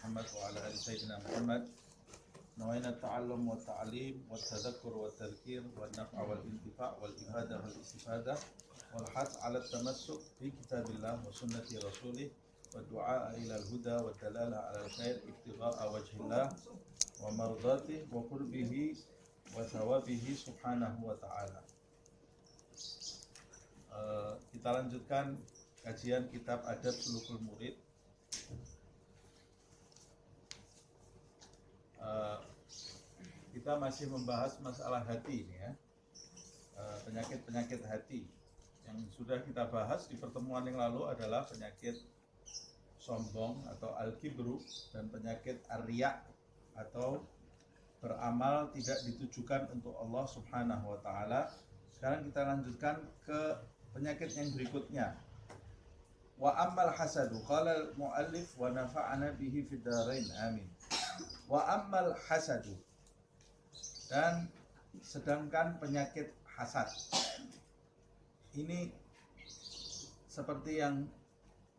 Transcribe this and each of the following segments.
Muhammad wa ala ali sayyidina Muhammad. Nawaina ta'allum wa ta'lim wa tadhakkur wa tadhkir wa naf'a wal intifa' wal ibadah wal istifadah wal hadd 'ala tamassuk bi kitabillah wa sunnati rasulih wa du'a ila al-huda wa dalalah 'ala al-khair ibtigha'a wajhillah wa mardatihi wa qurbihi wa thawabihi subhanahu wa ta'ala. Kita lanjutkan kajian kitab Adab Sulukul Murid. Kita masih membahas masalah hati ini ya, penyakit-penyakit hati. Yang sudah kita bahas di pertemuan yang lalu adalah penyakit sombong atau al-kibru dan penyakit ar-riya atau beramal tidak ditujukan untuk Allah Subhanahu wa taala. Sekarang kita lanjutkan ke penyakit yang berikutnya. Wa ammal hasadu qala al-muallif wa nafa'ana bihi fid dharain amin. Wa ammal hasadu, dan sedangkan penyakit hasad ini seperti yang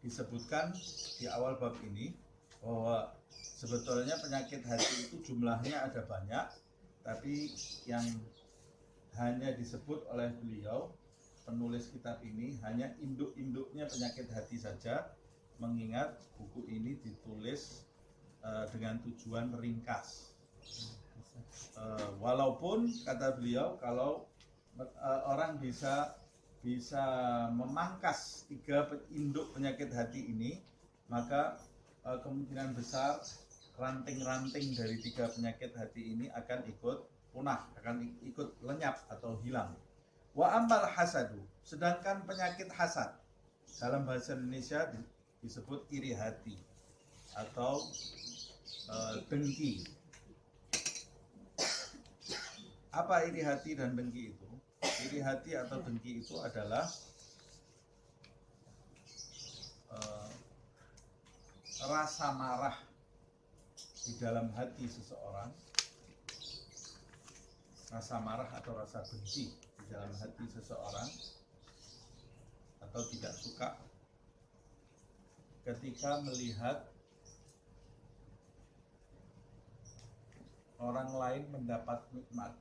disebutkan di awal bab ini, bahwa sebetulnya penyakit hati itu jumlahnya ada banyak, tapi yang hanya disebut oleh beliau penulis kitab ini hanya induk-induknya penyakit hati saja, mengingat buku ini ditulis dengan tujuan ringkas. Walaupun kata beliau kalau orang bisa memangkas tiga induk penyakit hati ini, maka kemungkinan besar ranting-ranting dari tiga penyakit hati ini akan ikut punah, akan ikut lenyap atau hilang. Wa ammal hasadu, sedangkan penyakit hasad dalam bahasa Indonesia disebut iri hati atau dengki. Apa iri hati dan dengki itu? Iri hati atau dengki itu adalah rasa marah di dalam hati seseorang, rasa marah atau rasa benci di dalam hati seseorang, atau tidak suka ketika melihat orang lain mendapat nikmat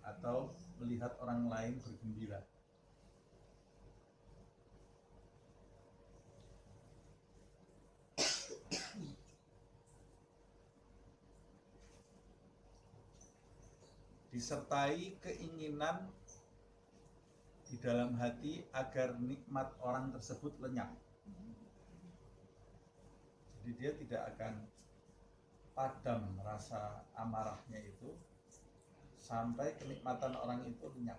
atau melihat orang lain bergembira. Disertai keinginan di dalam hati agar nikmat orang tersebut lenyap. Jadi dia tidak akan padam rasa amarahnya itu sampai kenikmatan orang itu lenyap.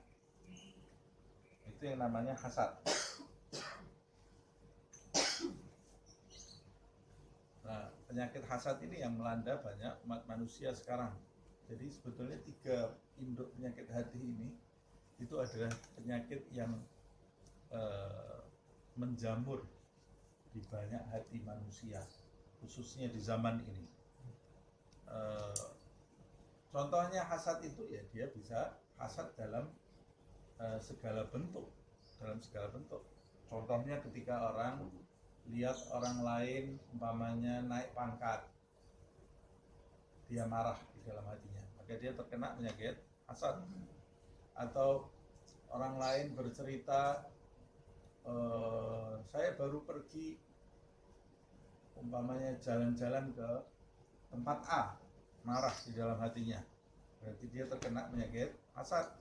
Itu yang namanya hasad. Nah, penyakit hasad ini yang melanda banyak umat manusia sekarang. Jadi sebetulnya tiga induk penyakit hati ini itu adalah penyakit yang menjamur di banyak hati manusia, khususnya di zaman ini. Contohnya hasad itu ya, dia bisa hasad dalam segala bentuk, Contohnya ketika orang lihat orang lain umpamanya naik pangkat, dia marah di dalam hatinya, maka dia terkena penyakit hasad. Atau orang lain bercerita, saya baru pergi umpamanya jalan-jalan ke tempat A, marah di dalam hatinya, berarti dia terkena penyakit hasad.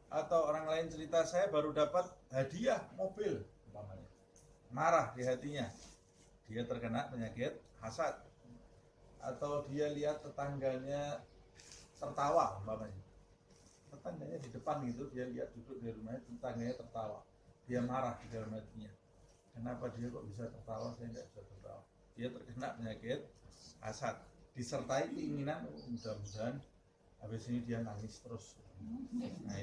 Atau orang lain cerita, saya baru dapat hadiah mobil umpamanya, marah di hatinya, dia terkena penyakit hasad. Atau dia lihat tetangganya tertawa umpamanya, tetangganya di depan gitu, dia lihat duduk di rumahnya, tetangganya tertawa, dia marah di dalam hatinya, kenapa dia kok bisa tertawa, saya nggak bisa tertawa, dia terkena penyakit hasad. Disertai keinginan, mudah-mudahan habis ini dia nangis terus. Nah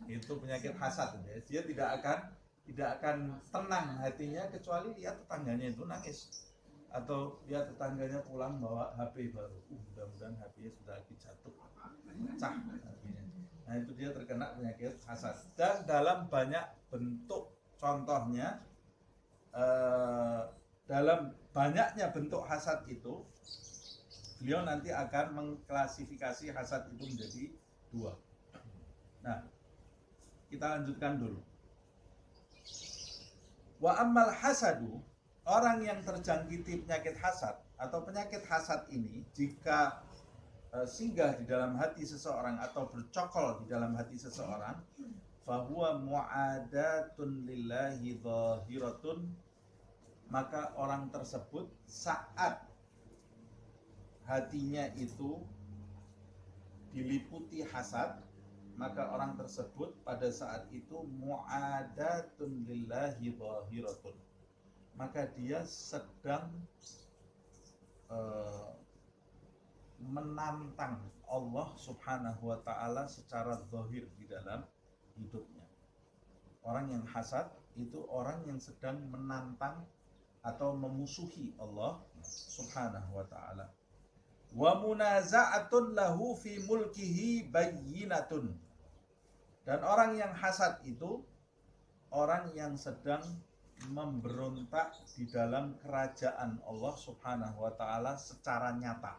itu penyakit hasad. Dia tidak akan tenang hatinya kecuali lihat tetangganya itu nangis, atau lihat tetangganya pulang bawa HP baru, mudah-mudahan HP-nya sudah lagi jatuh, pecah HP-nya. Nah itu dia terkena penyakit hasad. Dan dalam banyak bentuk, contohnya dalam banyaknya bentuk hasad itu, beliau nanti akan mengklasifikasi hasad itu menjadi dua. Nah, kita lanjutkan dulu. Wa ammal hasadu, orang yang terjangkiti penyakit hasad atau penyakit hasad ini jika singgah di dalam hati seseorang atau bercokol di dalam hati seseorang, fahuwa mu'adatun lillahi zahiratun, maka orang tersebut saat hatinya itu diliputi hasad, maka orang tersebut pada saat itu mu'adatun lillahi zahiratun, maka dia sedang menantang Allah subhanahu wa ta'ala secara zahir di dalam hidupnya. Orang yang hasad itu orang yang sedang menantang atau memusuhi Allah subhanahu wa ta'ala. Wa munaza'atun lahu fi mulkihi bayyinatun, dan orang yang hasad itu orang yang sedang memberontak di dalam kerajaan Allah subhanahu wa ta'ala secara nyata.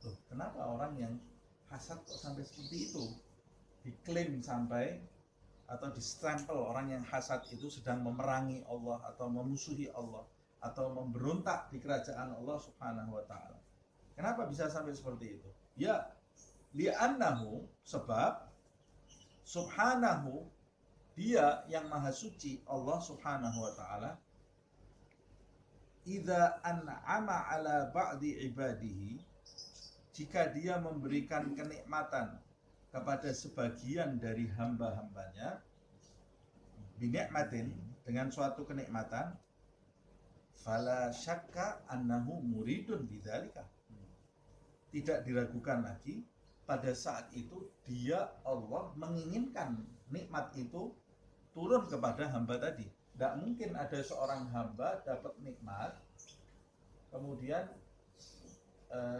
Loh, kenapa orang yang hasad kok sampai seperti itu? Diklaim sampai atau distempel orang yang hasad itu sedang memerangi Allah atau memusuhi Allah atau memberontak di kerajaan Allah subhanahu wa ta'ala. Kenapa bisa sampai seperti itu? Ya, li'annahu, sebab subhanahu, dia yang maha suci Allah subhanahu wa ta'ala, idza an'ama ala ba'di ibadihi, jika dia memberikan kenikmatan kepada sebagian dari hamba-hambanya, binikmatin, dengan suatu kenikmatan, fala syakka annahu muridun bidzalika, tidak diragukan lagi pada saat itu dia Allah menginginkan nikmat itu turun kepada hamba tadi. Tidak mungkin ada seorang hamba dapat nikmat kemudian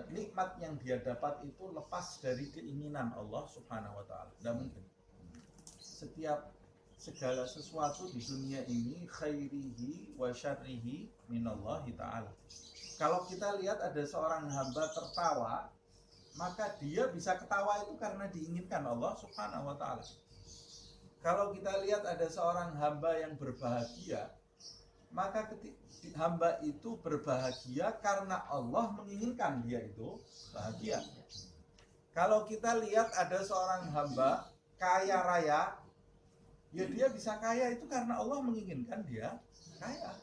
nikmat yang dia dapat itu lepas dari keinginan Allah subhanahu wa ta'ala. Tidak mungkin. Segala sesuatu di dunia ini khairihi wa syarrihi minallahi ta'ala. Kalau kita lihat ada seorang hamba tertawa, maka dia bisa ketawa itu karena diinginkan Allah subhanahu wa ta'ala. Kalau kita lihat ada seorang hamba yang berbahagia, maka hamba itu berbahagia karena Allah menginginkan dia itu bahagia. Kalau kita lihat ada seorang hamba kaya raya, ya dia bisa kaya itu karena Allah menginginkan dia kaya.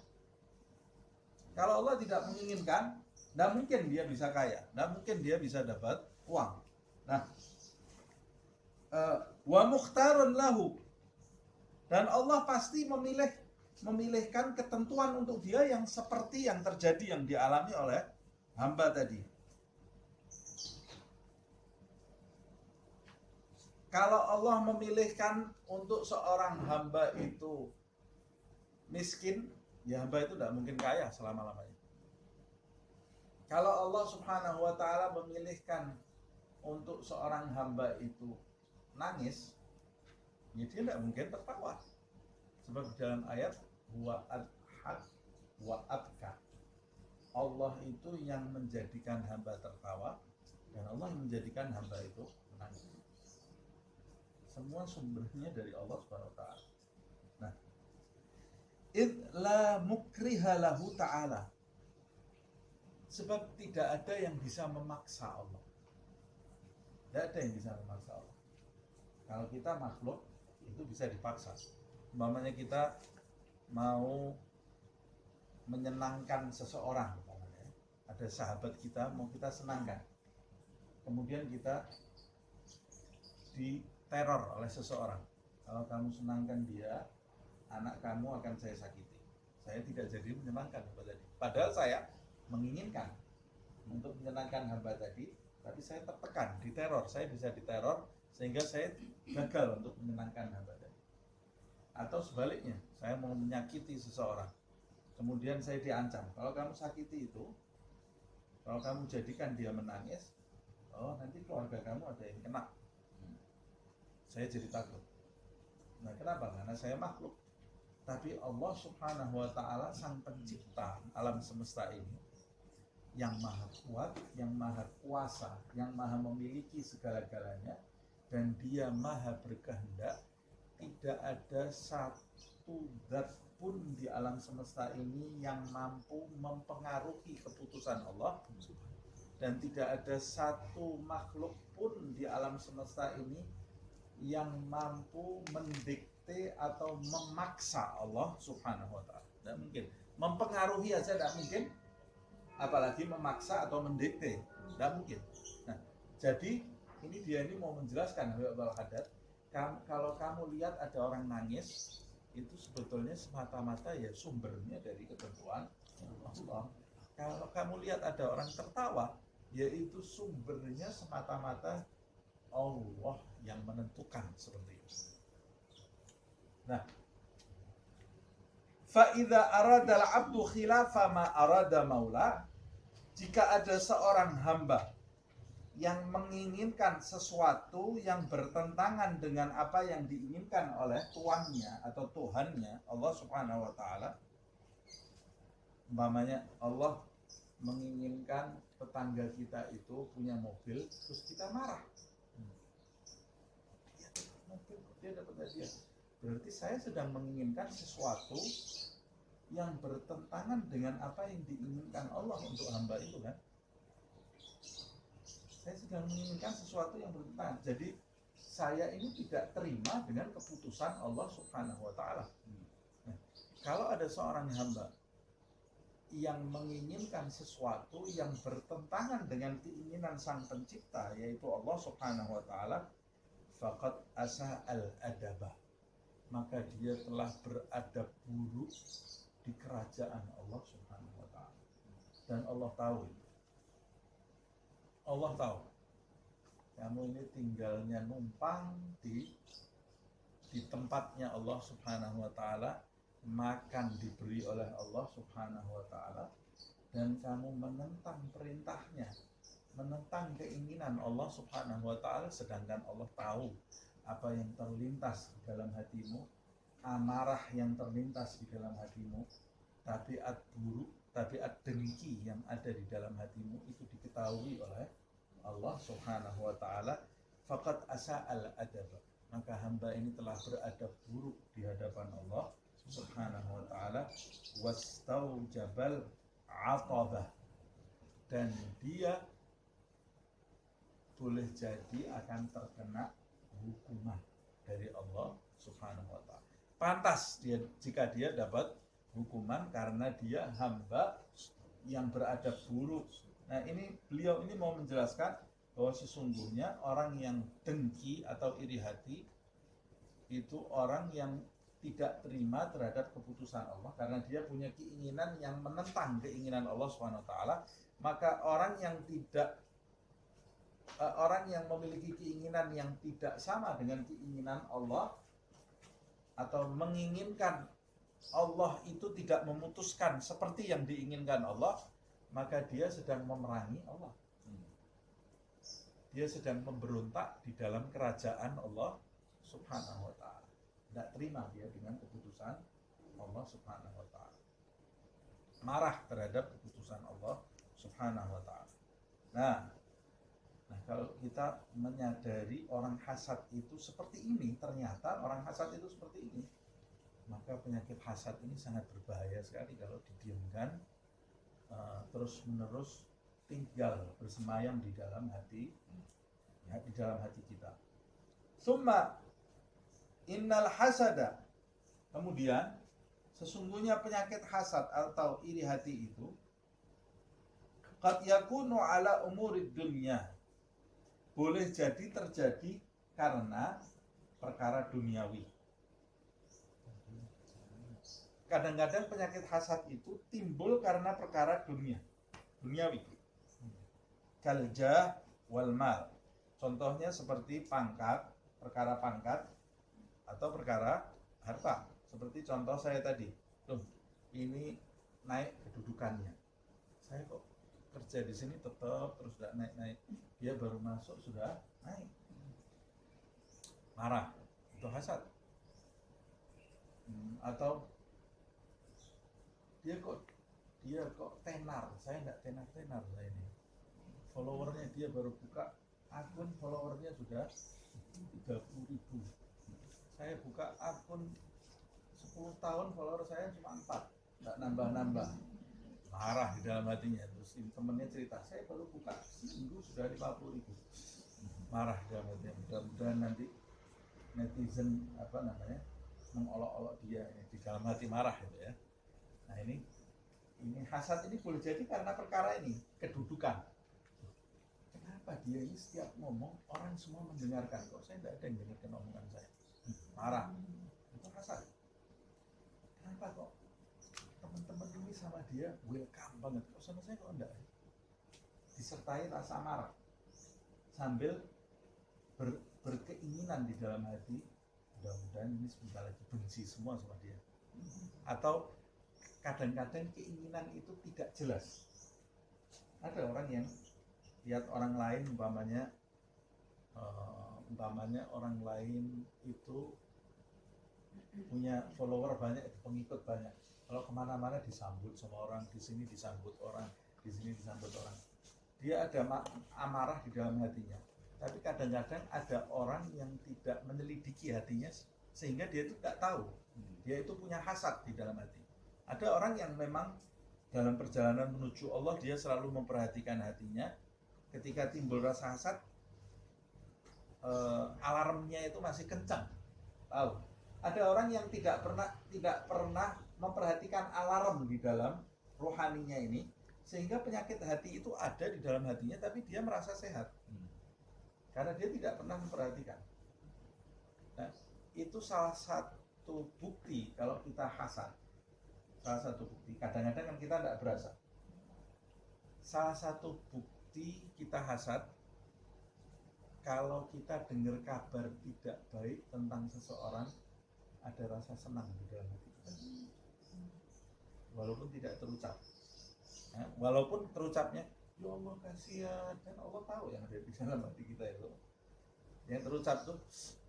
Kalau Allah tidak menginginkan, tidak mungkin dia bisa kaya, tidak mungkin dia bisa dapat uang. Nah, wa mukhtarun lahu, dan Allah pasti memilihkan ketentuan untuk dia yang seperti yang terjadi, yang dialami oleh hamba tadi. Kalau Allah memilihkan untuk seorang hamba itu miskin, ya hamba itu tidak mungkin kaya selama-lamanya. Kalau Allah subhanahu wa ta'ala memilihkan untuk seorang hamba itu nangis, ya dia tidak mungkin tertawa. Sebab di dalam ayat huwa adhak wa abka, Allah itu yang menjadikan hamba tertawa dan Allah yang menjadikan hamba itu menangis. Semua sumbernya dari Allah subhanahu wa ta'ala. Nah, id la mukriha lahu ta'ala, sebab tidak ada yang bisa memaksa Allah. Tidak ada yang bisa memaksa Allah. Kalau kita makhluk, itu bisa dipaksa. Umpamanya kita mau menyenangkan seseorang, ada sahabat kita mau kita senangkan, kemudian kita diteror oleh seseorang. Kalau kamu senangkan dia, anak kamu akan saya sakiti. Saya tidak jadi menyenangkan hamba tadi. Padahal saya menginginkan untuk menyenangkan hamba tadi, tapi saya tertekan, diteror. Saya bisa diteror sehingga saya gagal untuk menyenangkan hamba tadi. Atau sebaliknya, saya mau menyakiti seseorang, kemudian saya diancam, kalau kamu sakiti itu, kalau kamu jadikan dia menangis, oh nanti keluarga kamu ada yang kena. Saya jadi takut. Nah kenapa? Karena saya makhluk. Tapi Allah Subhanahu wa Ta'ala, sang pencipta alam semesta ini, yang maha kuat, yang maha kuasa, yang maha memiliki segala-galanya, dan dia maha berkehendak. Tidak ada satu zat pun di alam semesta ini yang mampu mempengaruhi keputusan Allah, dan tidak ada satu makhluk pun di alam semesta ini yang mampu mendikte atau memaksa Allah Subhanahu wa Ta'ala. Tidak mungkin. Mempengaruhi aja tidak mungkin, apalagi memaksa atau mendikte. Tidak mungkin. Nah, jadi ini mau menjelaskan Habib Al-Haddad, kalau kamu lihat ada orang nangis, itu sebetulnya semata-mata ya sumbernya dari ketentuan Allah. Kalau kamu lihat ada orang tertawa, yaitu sumbernya semata-mata Allah yang menentukan seperti itu. Nah, fa'idha arada al-abdu khilafa ma arada maula, jika ada seorang hamba yang menginginkan sesuatu yang bertentangan dengan apa yang diinginkan oleh tuannya atau Tuhannya, Allah Subhanahu wa Ta'ala. Umpamanya Allah menginginkan tetangga kita itu punya mobil, terus kita marah. Dia dapat hadiah. Berarti saya sedang menginginkan sesuatu yang bertentangan dengan apa yang diinginkan Allah untuk hamba itu, kan? Saya sedang menginginkan sesuatu yang bertentangan. Jadi saya ini tidak terima dengan keputusan Allah Subhanahu wa Ta'ala. Nah, kalau ada seorang hamba yang menginginkan sesuatu yang bertentangan dengan keinginan sang pencipta, yaitu Allah Subhanahu wa Ta'ala, faqad asa'al adabah, maka dia telah beradab buruk di kerajaan Allah Subhanahu wa Ta'ala. Dan Allah tahu, kamu ini tinggalnya numpang di tempatnya Allah Subhanahu wa Ta'ala, makan diberi oleh Allah Subhanahu wa Ta'ala, dan kamu menentang perintahnya, menentang keinginan Allah Subhanahu wa Ta'ala, sedangkan Allah tahu apa yang terlintas di dalam hatimu, amarah yang terlintas di dalam hatimu, tabiat buruk, tabiat dengki yang ada di dalam hatimu, itu diketahui oleh Allah Subhanahu wa Ta'ala. Faqad asa'al adab, maka hamba ini telah beradab buruk di hadapan Allah Subhanahu wa Ta'ala. Wastaujabal atabah, dan dia boleh jadi akan terkena hukuman dari Allah Subhanahu wa Ta'ala. Pantas dia jika dia dapat hukuman karena dia hamba yang beradab buruk. Nah, ini beliau ini mau menjelaskan bahwa sesungguhnya orang yang dengki atau iri hati itu orang yang tidak terima terhadap keputusan Allah karena dia punya keinginan yang menentang keinginan Allah Subhanahu wa Ta'ala. Maka orang yang memiliki keinginan yang tidak sama dengan keinginan Allah, atau menginginkan Allah itu tidak memutuskan seperti yang diinginkan Allah, maka dia sedang memerangi Allah. Dia sedang memberontak di dalam kerajaan Allah Subhanahu wa Ta'ala. Tidak terima dia dengan keputusan Allah Subhanahu wa Ta'ala, marah terhadap keputusan Allah Subhanahu wa Ta'ala. Nah, kalau kita menyadari orang hasad itu seperti ini, ternyata orang hasad itu seperti ini, maka penyakit hasad ini sangat berbahaya sekali kalau didiamkan terus menerus tinggal bersemayam di dalam hati, ya, di dalam hati kita. Summa innal hasada, kemudian sesungguhnya penyakit hasad atau iri hati itu qad yakunu ala umurid dunya, boleh jadi terjadi karena perkara duniawi. Kadang-kadang penyakit hasad itu timbul karena perkara duniawi. Kaljah wal mal. Contohnya seperti pangkat, perkara pangkat atau perkara harta. Seperti contoh saya tadi. Loh, ini naik kedudukannya. Saya kok kerja di sini tetap terus tidak naik-naik. Dia baru masuk sudah naik. Marah. Itu hasad. Atau dia kok tenar, saya enggak tenar saya ini. Followernya dia baru buka akun, followernya sudah 30.000. Saya buka akun 10 tahun, follower saya cuma 4, enggak nambah-nambah. Marah di dalam hatinya. Terus temennya cerita, saya baru buka seminggu sudah 50.000. Marah di dalam hatinya. Mudah-mudahan nanti netizen mengolok-olok dia ini, di dalam hati marah gitu ya. Nah ini hasad ini boleh jadi karena perkara ini, kedudukan. Kenapa dia ini setiap ngomong orang semua mendengarkan, kok saya tidak ada yang dengarkan omongan saya? Marah. Itu hasad. Kenapa kok teman-teman ini sama dia welcome banget, kok sama saya kok enggak? Disertai rasa marah sambil berkeinginan di dalam hati, mudah-mudahan ini sebentar lagi benci semua sama dia. Atau kadang-kadang keinginan itu tidak jelas. Ada orang yang lihat orang lain, umpamanya orang lain itu punya follower banyak, pengikut banyak. Kalau kemana-mana disambut sama orang, di sini disambut orang, di sini disambut orang. Dia ada amarah di dalam hatinya. Tapi kadang-kadang ada orang yang tidak menyelidiki hatinya sehingga dia itu tidak tahu. Dia itu punya hasad di dalam hati. Ada orang yang memang dalam perjalanan menuju Allah dia selalu memperhatikan hatinya. Ketika timbul rasa hasad, alarmnya itu masih kencang. Tahu? Ada orang yang tidak pernah memperhatikan alarm di dalam rohaninya ini, sehingga penyakit hati itu ada di dalam hatinya, tapi dia merasa sehat. Karena dia tidak pernah memperhatikan. Nah, itu salah satu bukti kalau kita hasad. Salah satu bukti. Kadang-kadang kan kita tidak berasa. Salah satu bukti kita hasad, kalau kita dengar kabar tidak baik tentang seseorang, ada rasa senang di dalam hati kita. Walaupun tidak terucap. Nah, walaupun terucapnya, ya Allah kasihan, kan Allah tahu yang ada di dalam hati kita itu. Yang terucap tuh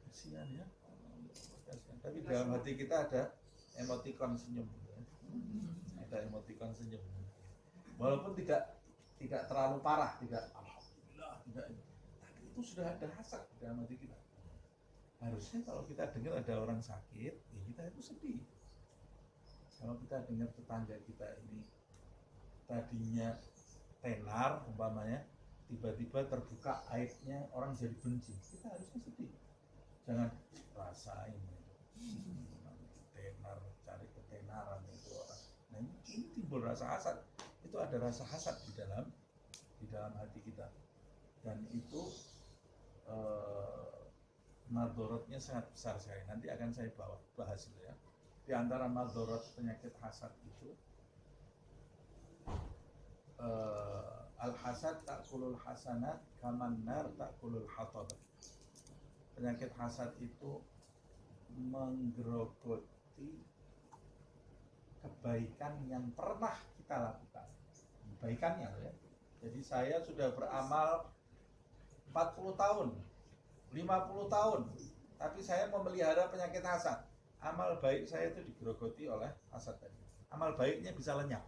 kasihan ya, kasihan. Tapi dalam hati kita ada emotikon senyum, ya. Ada emotikon senyum. Walaupun tidak terlalu parah, tidak alhamdulillah, tidak. Tapi itu sudah ada hasad di dalam hati kita. Harusnya kalau kita dengar ada orang sakit, ya kita itu sedih. Kalau kita dengar tetangga kita ini tadinya tenar, umpamanya tiba-tiba terbuka aibnya, orang jadi benci, kita harusnya sedih. Jangan rasain tenar, cari ketenaran itu orang. Nah ini timbul rasa hasad. Itu ada rasa hasad di dalam hati kita, dan itu madorotnya sangat besar sekali. Nanti akan saya bahas itu ya. Di antara madorot penyakit hasad itu, al-hasad ta'kulul hasanat kaman nar ta'kulul hatab. Penyakit hasad itu menggerogoti kebaikan yang pernah kita lakukan. Kebaikannya ya. Jadi saya sudah beramal 40 tahun, 50 tahun, tapi saya memelihara penyakit hasad. Amal baik saya itu digerogoti oleh hasad tadi. Amal baiknya bisa lenyap.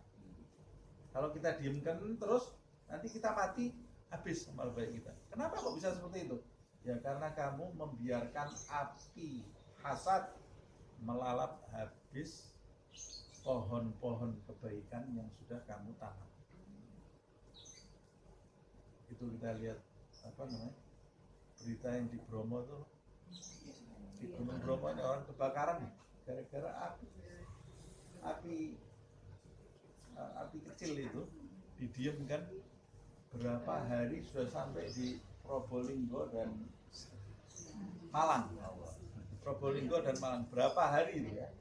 Kalau kita diamkan terus, nanti kita mati, habis amal baik kita. Kenapa kok bisa seperti itu? Ya karena kamu membiarkan api hasad melalap habis pohon-pohon kebaikan yang sudah kamu tanam. Itu kita lihat berita yang di Bromo tuh, di Gunung Bromo ini orang kebakaran nih, gara-gara api kecil itu didiamkan berapa hari, sudah sampai di Probolinggo dan Malang. Probolinggo dan Malang berapa hari itu ya?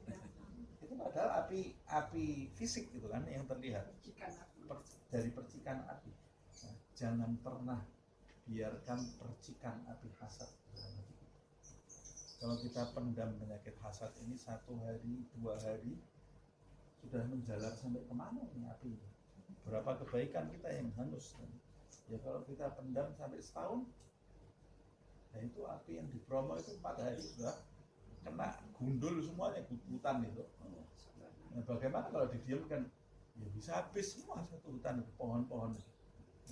Itu padahal api fisik gitu kan yang terlihat dari percikan api. Nah, jangan pernah biarkan percikan api hasad. Kalau kita pendam penyakit hasad ini 1 hari, 2 hari, sudah menjalar sampai kemana ini api ini? Berapa kebaikan kita yang hangus? Ya kalau kita pendam sampai setahun, nah itu api yang di Bromo itu 4 hari sudah kena gundul semuanya, hutan itu. Nah, bagaimana kalau didiamkan? Ya bisa habis semua satu hutan pohon-pohon.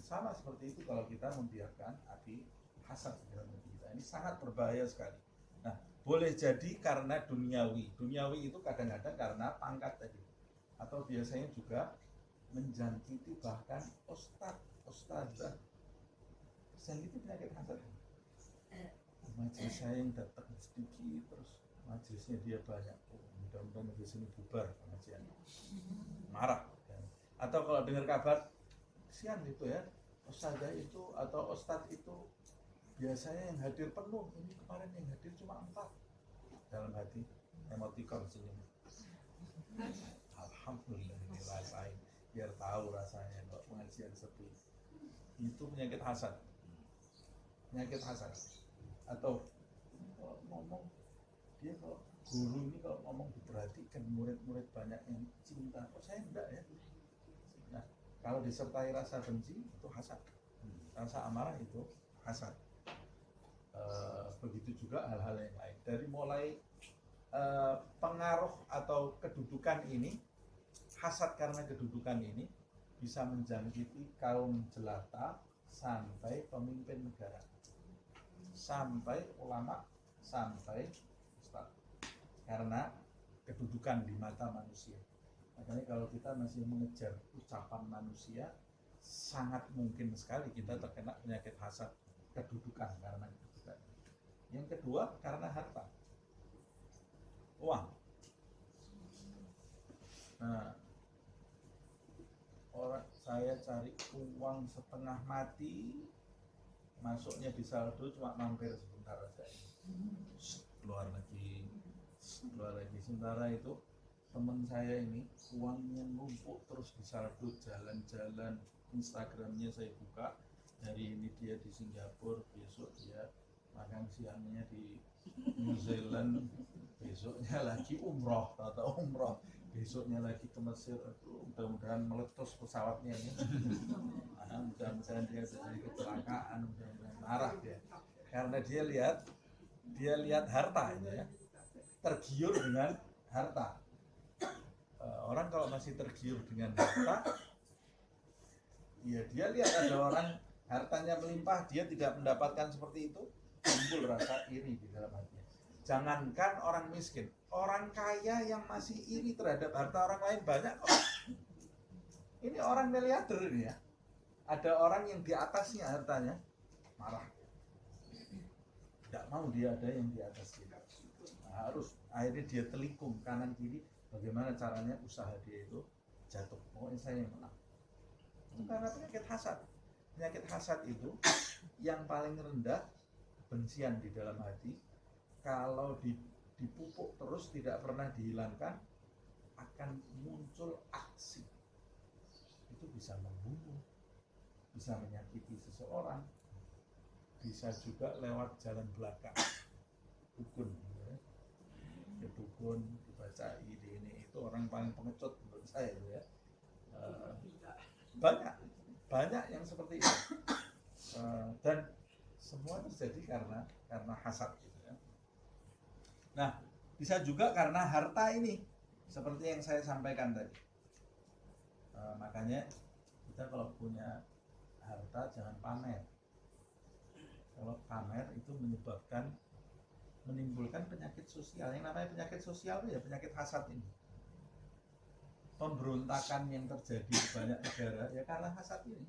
Sama seperti itu kalau kita membiarkan api hasad di dalam hati kita. Ini sangat berbahaya sekali. Nah, boleh jadi karena duniawi. Duniawi itu kadang-kadang karena pangkat tadi. Atau biasanya juga menjangkiti bahkan ustadzah. Terjangkiti penyakit hasad. Majelis saya yang datang sedikit terus majelisnya dia banyak. Oh, mudah-mudahan majelis ini bubar pengajiannya. Marah. Atau kalau dengar kabar kesian gitu ya, ustadzah itu atau ustadz itu biasanya yang hadir penuh, ini kemarin yang hadir cuma 4. Dalam hati emotikon senyum. Alhamdulillah ini rasain, biar tahu rasanya kalau pengajian sepi. Itu penyakit hasad. Penyakit hasad. Atau kalau ngomong dia, kalau guru ini kalau ngomong diperhatikan, murid-murid banyak yang cinta, kok saya enggak ya. Nah, kalau disertai rasa benci itu hasad, rasa amarah itu hasad. Begitu juga hal-hal yang lain. Dari mulai pengaruh atau kedudukan ini, hasad karena kedudukan ini bisa menjangkiti kaum jelata sampai pemimpin negara, sampai ulama, sampai ustaz, karena kedudukan di mata manusia. Makanya kalau kita masih mengejar ucapan manusia, sangat mungkin sekali kita terkena penyakit hasad kedudukan karena kedudukan. Yang kedua karena harta, uang. Nah, orang saya cari uang setengah mati, masuknya di saldo cuma mampir sebentar aja, keluar lagi. Sementara itu teman saya ini uangnya numpuk terus di saldo, jalan-jalan, Instagramnya saya buka, hari ini dia di Singapura, besok dia makan siangnya di New Zealand, besoknya lagi umroh, besoknya lagi ke Mesir. Mudah-mudahan meletus pesawatnya ya. Mudah-mudahan dia terjadi kecelakaan, mudah-mudahan marah dia, karena dia lihat harta ya, tergiur dengan harta. Orang kalau masih tergiur dengan harta, ya dia lihat ada orang hartanya melimpah, dia tidak mendapatkan seperti itu, timbul rasa iri di dalam hatinya. Jangankan orang miskin, orang kaya yang masih iri terhadap harta orang lain banyak. Ini orang miliarder ini ya, ada orang yang di atasnya hartanya, marah, tidak mau dia ada yang di atas dia. Nah, harus akhirnya dia telikung kanan kiri, bagaimana caranya usaha dia itu jatuh. Pokoknya saya yang menang. Itu karena penyakit hasad. Penyakit hasad itu yang paling rendah, kebencian di dalam hati, kalau dipupuk terus tidak pernah dihilangkan, akan muncul aksi. Itu bisa membunuh, bisa menyakiti seseorang, bisa juga lewat jalan belakang, dukun ya. Dukun dibaca ini itu orang paling pengecut menurut saya ya. Banyak yang seperti itu, dan semua terjadi karena hasad gitu ya. Nah, bisa juga karena harta ini, seperti yang saya sampaikan tadi. Makanya kita kalau punya harta jangan pamer. Kalau pamer itu menimbulkan penyakit sosial. Yang namanya penyakit sosial itu ya penyakit hasad ini. Pemberontakan yang terjadi di banyak negara ya karena hasad ini.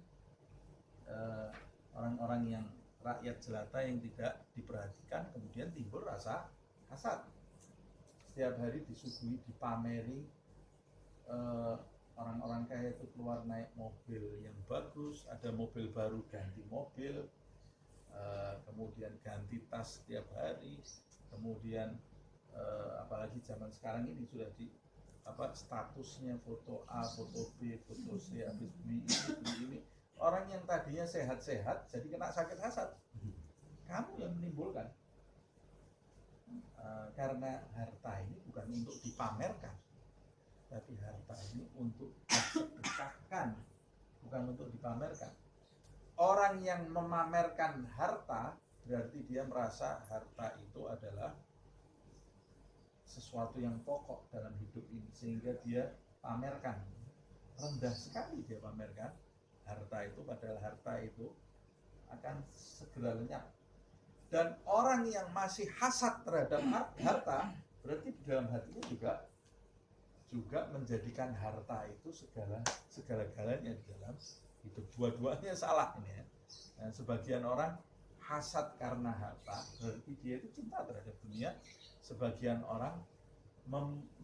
Orang-orang yang rakyat jelata yang tidak diperhatikan, kemudian timbul rasa hasad. Setiap hari disuguhi, dipameri, orang-orang kaya itu keluar naik mobil yang bagus, ada mobil baru ganti mobil, kemudian ganti tas setiap hari, kemudian apalagi zaman sekarang ini sudah statusnya foto A, foto B, foto C, habis beli ini. Orang yang tadinya sehat-sehat jadi kena sakit hasad. Kamu yang menimbulkan. Karena harta ini bukan untuk dipamerkan, tapi harta ini untuk disedekahkan, bukan untuk dipamerkan. Orang yang memamerkan harta berarti dia merasa harta itu adalah sesuatu yang pokok dalam hidup ini sehingga dia pamerkan. Rendah sekali dia pamerkan harta itu, padahal harta itu akan segera lenyap. Dan orang yang masih hasad terhadap harta, berarti di dalam hatinya juga menjadikan harta itu segala-galanya di dalam hidup. Dua-duanya salah ini ya. Dan sebagian orang hasad karena harta, berarti dia itu cinta terhadap dunia. Sebagian orang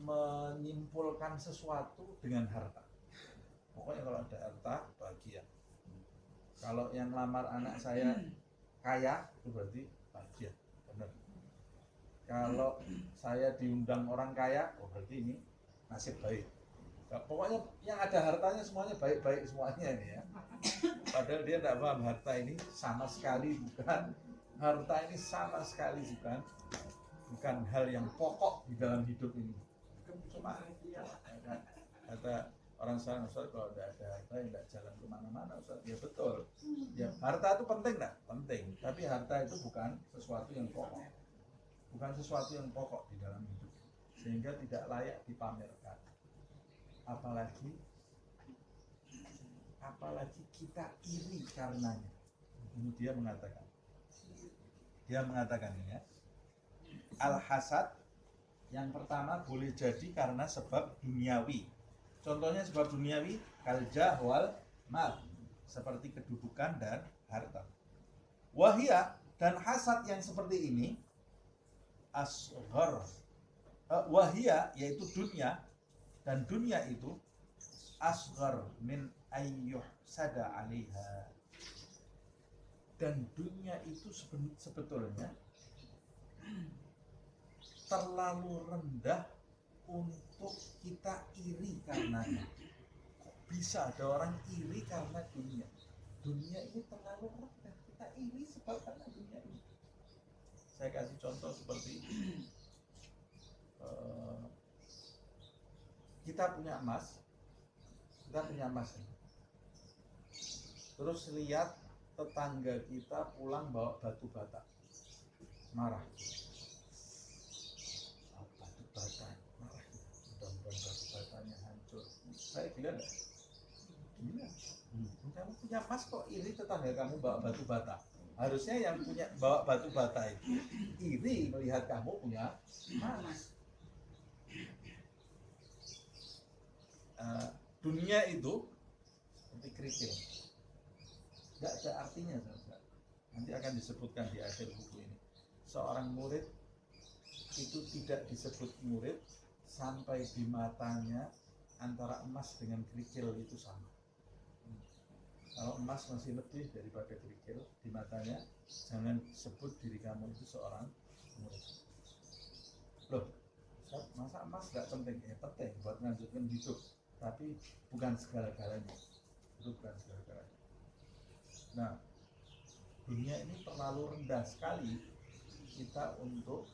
menyimpulkan sesuatu dengan harta. Pokoknya kalau ada harta, bahagia. Kalau yang lamar anak saya kaya, itu berarti bahagia. Benar. Kalau saya diundang orang kaya, oh berarti ini nasib baik. Pokoknya yang ada hartanya semuanya baik-baik semuanya ini ya. Padahal dia tidak paham harta ini sama sekali bukan hal yang pokok di dalam hidup ini. Cuma kata orang sekarang, Ustaz, kalau tidak ada harta yang tidak jalan kemana-mana, Ustaz. Ya betul. Ya, harta itu penting nggak? Penting. Tapi harta itu bukan sesuatu yang pokok. Bukan sesuatu yang pokok di dalam hidup. Sehingga tidak layak dipamerkan. Apalagi kita iri karenanya. Ini dia mengatakan ini ya. Al-hasad yang pertama boleh jadi karena sebab duniawi. Contohnya sebab duniawi, kaljah wal mal, seperti kedudukan dan harta. Wahia, dan hasad yang seperti ini asghar. Wahia yaitu dunia, dan dunia itu asghar min ayyuh sada 'alaiha. Dan dunia itu sebetulnya terlalu rendah untuk kita iri karenanya. Kok bisa ada orang iri karena dunia? Dunia ini terlalu rendah, kita iri sebab karena dunia ini. Saya kasih contoh seperti kita punya emas ini. Terus lihat tetangga kita pulang bawa batu bata, marah. Batu bata, marah. Mudah-mudahan batu batanya hancur. Saya gila nggak? Gila. Kamu punya emas kok iri tetangga kamu bawa batu bata? Harusnya yang punya bawa batu bata itu iri melihat kamu punya emas. Dunia itu seperti kerikil, tidak ada artinya. Nanti akan disebutkan di akhir buku ini. Seorang murid itu tidak disebut murid sampai di matanya antara emas dengan kerikil itu sama. Kalau emas masih lebih daripada kerikil di matanya, jangan sebut diri kamu itu seorang murid. Loh, masa emas gak penting? Ya penting buat melanjutkan hidup, tapi bukan segala-galanya. Itu bukan segala-galanya. Nah, dunia ini terlalu rendah sekali kita untuk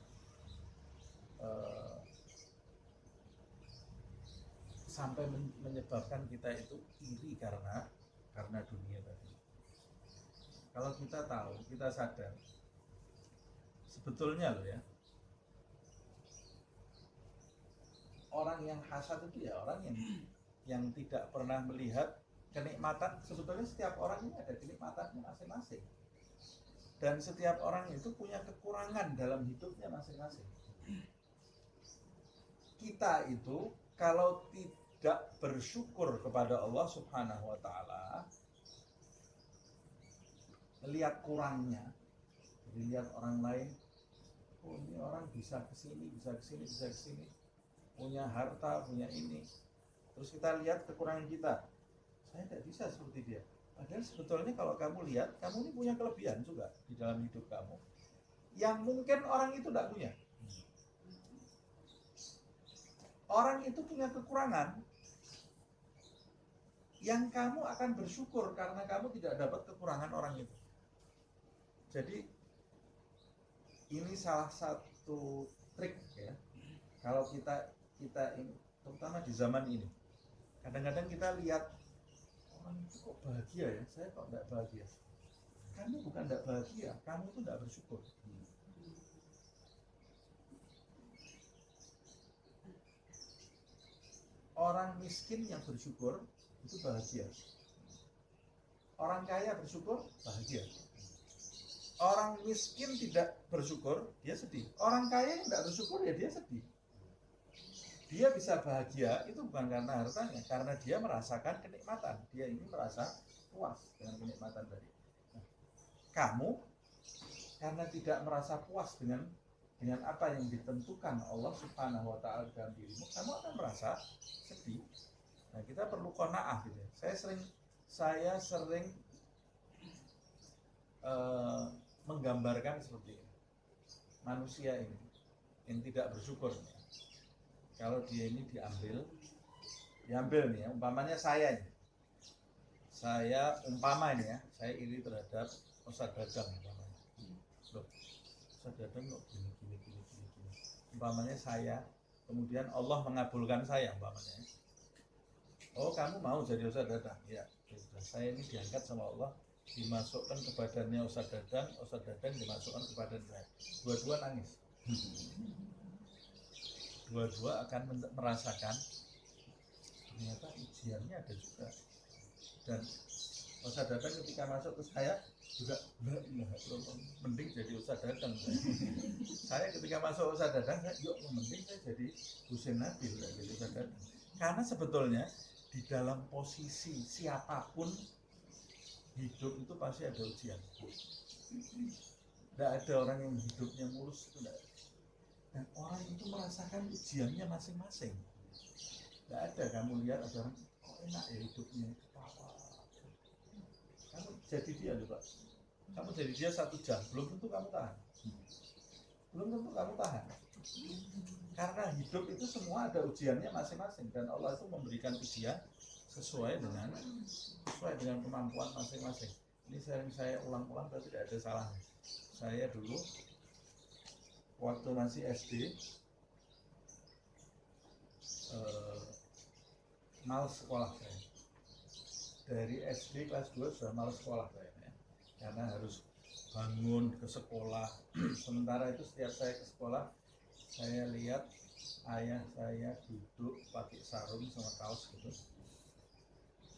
sampai menyebabkan kita itu iri karena dunia tadi. Kalau kita tahu, kita sadar, sebetulnya loh ya, orang yang hasad itu ya orang yang tidak pernah melihat kenikmatan. Sebetulnya setiap orang ini ada kenikmatannya masing-masing. Dan setiap orang itu punya kekurangan dalam hidupnya masing-masing. Kita itu kalau tidak bersyukur kepada Allah Subhanahu wa Ta'ala, lihat kurangnya, lihat orang lain, oh ini orang bisa kesini, punya harta, punya ini. Terus kita lihat kekurangan kita, saya tidak bisa seperti dia. Padahal sebetulnya kalau kamu lihat, kamu ini punya kelebihan juga di dalam hidup kamu, yang mungkin orang itu tidak punya. Orang itu punya kekurangan yang kamu akan bersyukur karena kamu tidak dapat kekurangan orang itu. Jadi ini salah satu trik ya. Kalau kita ini, terutama di zaman ini, kadang-kadang kita lihat orang itu kok bahagia ya, saya kok tidak bahagia. Kamu bukan tidak bahagia, kamu itu tidak bersyukur. orang miskin yang bersyukur itu bahagia. Orang kaya bersyukur bahagia. Orang miskin tidak bersyukur, dia sedih. Orang kaya yang tidak bersyukur, ya dia sedih. Dia bisa bahagia itu bukan karena hartanya, karena dia merasakan kenikmatan. Dia ini merasa puas dengan kenikmatan tadi. Nah, kamu karena tidak merasa puas dengan apa yang ditentukan Allah Subhanahu wa Ta'ala dalam dirimu, kamu akan merasa sedih. Nah, kita perlu qanaah gitu ya. Saya sering menggambarkan seperti ini. Manusia ini yang tidak bersyukur. Kalau dia ini diambil nih ya, umpamanya saya ini. Saya umpama ini ya, saya iri terhadap Ustadz Dadang umpamanya. Loh, Ustadz Dadang kok gini. Umpamanya saya, kemudian Allah mengabulkan saya umpamanya. Oh, kamu mau jadi Ustadz Dadang? Ya, saya ini diangkat sama Allah, dimasukkan ke badannya Ustadz Dadang dimasukkan ke badan saya. Dua-dua nangis. Dua-dua akan merasakan ternyata ujiannya ada juga. Dan Ustadz Dadang ketika masuk ke saya juga mending jadi Ustadz Dadang. Saya ketika masuk Ustadz Dadang, yuk mending saya jadi Husain Nabil jadi Ustadz Dadang. Karena sebetulnya di dalam posisi siapapun hidup itu pasti ada ujian. Tidak ada orang yang hidupnya mulus, itu tidak. Dan orang itu merasakan ujiannya masing-masing. Tidak ada kamu lihat ada orang kok enak ya hidupnya, ketawa. Kamu jadi dia loh Pak. Kamu jadi dia 1 jam, belum tentu kamu tahan. Karena hidup itu semua ada ujiannya masing-masing, dan Allah itu memberikan ujian sesuai dengan kemampuan masing-masing. Ini sering saya ulang-ulang tapi tidak ada salahnya. Saya dulu waktu masih SD malas sekolah saya. Dari SD kelas 2 sudah malas sekolah saya ya. Karena harus bangun ke sekolah. Sementara itu setiap saya ke sekolah, saya lihat ayah saya duduk pakai sarung sama kaos gitu,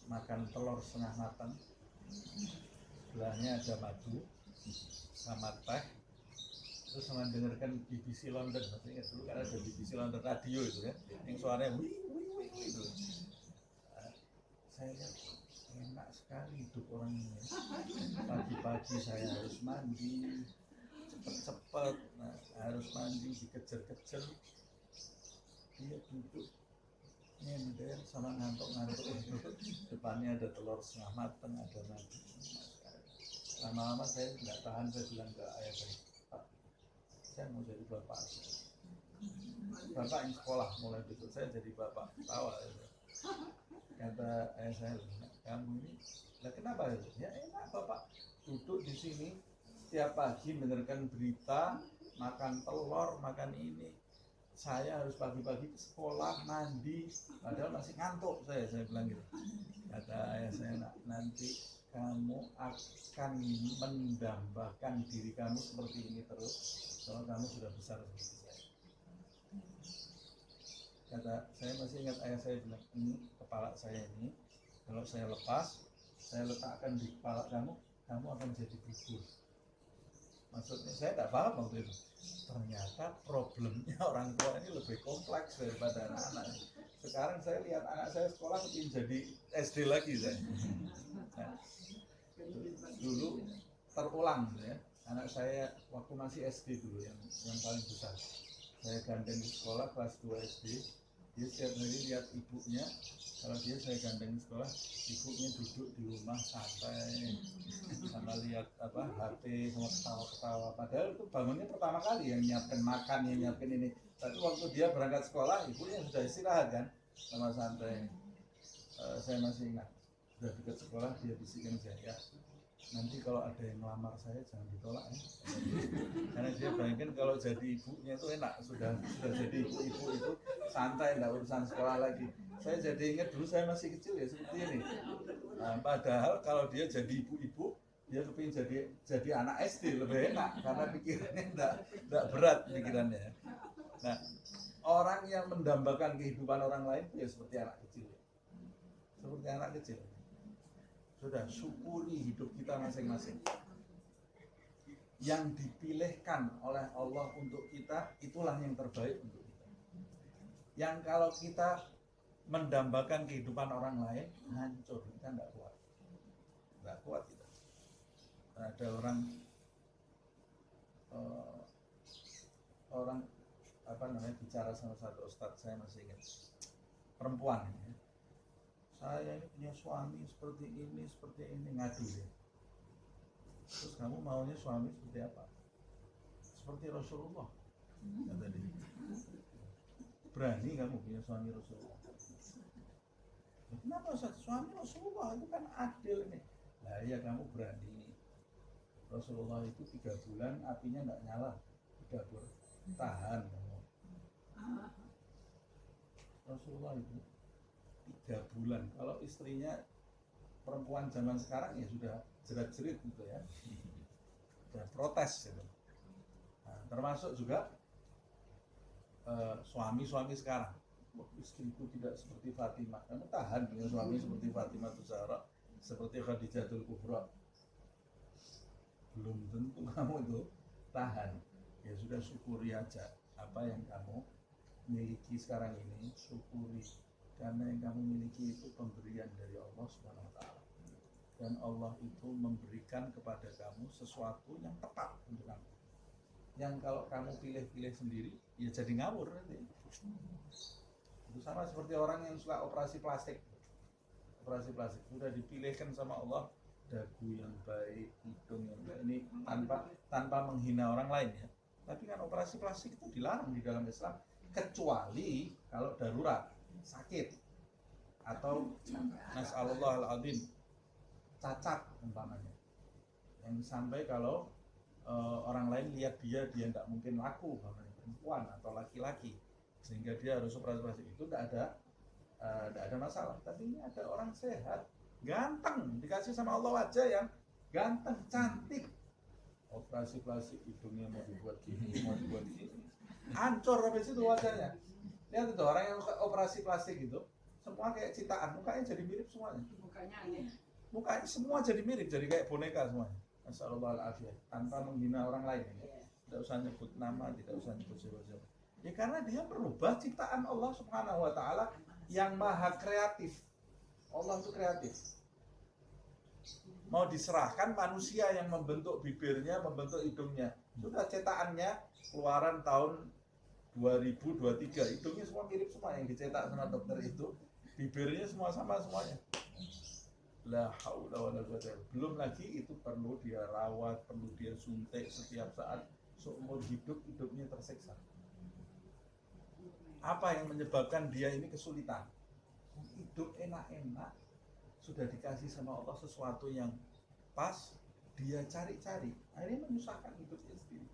makan telur setengah matang, sebelahnya ada madu sama teh, terus sama dengarkan BBC London. Masih ingat dulu kan ada BBC London radio itu kan, yang suaranya wih itu. Saya lihat enak sekali hidup orang ini. Pagi-pagi saya harus mandi cepet-cepet, harus mandi dikejar-kejar. Dia duduk nyender sama ngantuk-ngantuk. Depannya ada telur setengah matang, ada madu. Lama-lama saya nggak tahan, saya bilang ke ayah saya, Pak, saya mau jadi bapak. Bapak yang sekolah, mulai besok saya jadi bapak. Tawa ya. Kata ayah saya, kamu ini, lah kenapa itu? Ya enak bapak duduk di sini setiap pagi mendengarkan berita, makan telur, makan ini. Saya harus pagi-pagi ke sekolah, mandi, padahal masih ngantuk saya bilang gitu. Kata ayah saya, nanti kamu akan mendambakan diri kamu seperti ini terus kalau kamu sudah besar seperti saya. Kata saya masih ingat ayah saya bilang, ini kepala saya ini, kalau saya lepas, saya letakkan di kepala kamu akan jadi bubur. Maksudnya saya tidak paham waktu itu. Ternyata problemnya orang tua ini lebih kompleks daripada anak-anak. Sekarang saya lihat anak saya sekolah ingin jadi SD lagi saya. Nah, dulu terulang ya. Anak saya waktu masih SD dulu yang paling besar. Saya gandeng di sekolah kelas 2 SD. Dia setiap hari lihat ibunya. Kalau dia saya gandeng di sekolah, ibunya duduk di rumah santai sama lihat HP sama ketawa-ketawa. Padahal itu bangunnya pertama kali yang nyiapkan makan, yang nyiapkan ini. Tapi waktu dia berangkat sekolah, ibunya sudah istirahat kan, sama santai. Saya masih ingat, sudah dekat sekolah dia bisikin saya, ya nanti kalau ada yang melamar saya jangan ditolak ya. Karena dia bayangkan kalau jadi ibunya itu enak, sudah jadi ibu-ibu itu santai, nggak urusan sekolah lagi. Saya jadi ingat dulu saya masih kecil ya seperti ini. Nah, padahal kalau dia jadi ibu-ibu, dia kepingin jadi anak SD lebih enak karena pikirannya enggak berat pikirannya. Nah, orang yang mendambakan kehidupan orang lain itu ya seperti anak kecil. Seperti anak kecil. Sudah syukuri hidup kita masing-masing. Yang dipilihkan oleh Allah untuk kita, itulah yang terbaik untuk kita. Yang kalau kita mendambakan kehidupan orang lain, hancur, kita nggak kuat. Nggak kuat kita. Ada orang bicara sama satu ustadz, saya masih ingat, perempuan ya. Saya ini punya suami seperti ini, ngadu ya. Terus kamu maunya suami seperti apa? Seperti Rasulullah, kata dia. Berani kamu punya suami Rasulullah? Kenapa Ustaz? Suami Rasulullah itu kan adil nih. Lah ya kamu berani. Rasulullah itu 3 bulan apinya nggak nyala, tidak bertahan. Rasulullah itu 3 bulan. Kalau istrinya perempuan zaman sekarang ya sudah jerat-jerit gitu ya, sudah protes gitu. Nah, termasuk juga suami-suami sekarang. Istriku tidak seperti Fatimah. Kamu tahan punya suami seperti Fatimah Zahra, seperti Khadijatul Kubra. Belum tentu kamu itu tahan. Ya sudah, syukuri aja apa yang kamu miliki sekarang ini, syukuri. Karena yang kamu miliki itu pemberian dari Allah Subhanahu wa Ta'ala. Dan Allah itu memberikan kepada kamu sesuatu yang tepat untuk kamu. Yang kalau kamu pilih-pilih sendiri, ya jadi ngawur nanti. Itu sama seperti orang yang suka operasi plastik. Operasi plastik sudah dipilihkan sama Allah, dagu yang baik, hidung yang baik, ini tanpa menghina orang lain ya. Tapi kan operasi plastik itu dilarang di dalam Islam, kecuali kalau darurat, sakit, atau nas'alullah al-azim, cacat umpamanya, yang sampai kalau orang lain lihat dia tidak mungkin laku, perempuan atau laki-laki, sehingga dia harus operasi itu tidak ada masalah. Tapi ini ada orang sehat, ganteng, dikasih sama Allah wajah yang ganteng, cantik, operasi plastik, hidungnya mau dibuat gini, mau dibuat gini, hancur habis itu wajahnya. Lihat itu orang yang operasi plastik itu, semua kayak citaan, mukanya jadi mirip semuanya. Mukanya semua jadi mirip, jadi kayak boneka semuanya. Masyaallah, tanpa menghina orang lain ya. Tidak usah nyebut nama, tidak usah nyebut siapa-siapa. Ya karena dia merubah ciptaan Allah Subhanahu wa Ta'ala yang maha kreatif. Allah itu kreatif. Mau diserahkan manusia yang membentuk bibirnya, membentuk hidungnya. Sudah cetakannya keluaran tahun 2023, hidungnya semua mirip semua yang dicetak sama dokter itu. Bibirnya semua sama semuanya. La haula wala quwwata. Belum lagi itu perlu dia rawat, perlu dia suntik setiap saat, seumur hidupnya tersiksa. Apa yang menyebabkan dia ini kesulitan? Hidup enak-enak, sudah dikasih sama Allah sesuatu yang pas, dia cari-cari, akhirnya menyusahkan hidupnya sendiri.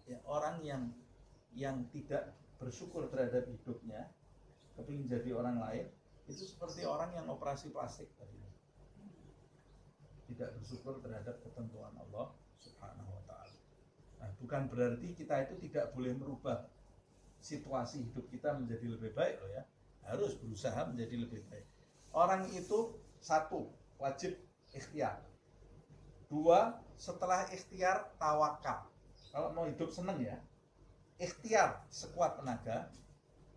Ya, orang yang tidak bersyukur terhadap hidupnya, kepingin jadi orang lain, itu seperti orang yang operasi plastik tadi. Tidak bersyukur terhadap ketentuan Allah Subhanahu wa Ta'ala. Nah, bukan berarti kita itu tidak boleh merubah situasi hidup kita menjadi lebih baik loh ya. Harus berusaha menjadi lebih baik. Orang itu satu, wajib ikhtiar. Dua, setelah ikhtiar tawakal. Kalau mau hidup seneng ya, ikhtiar sekuat tenaga.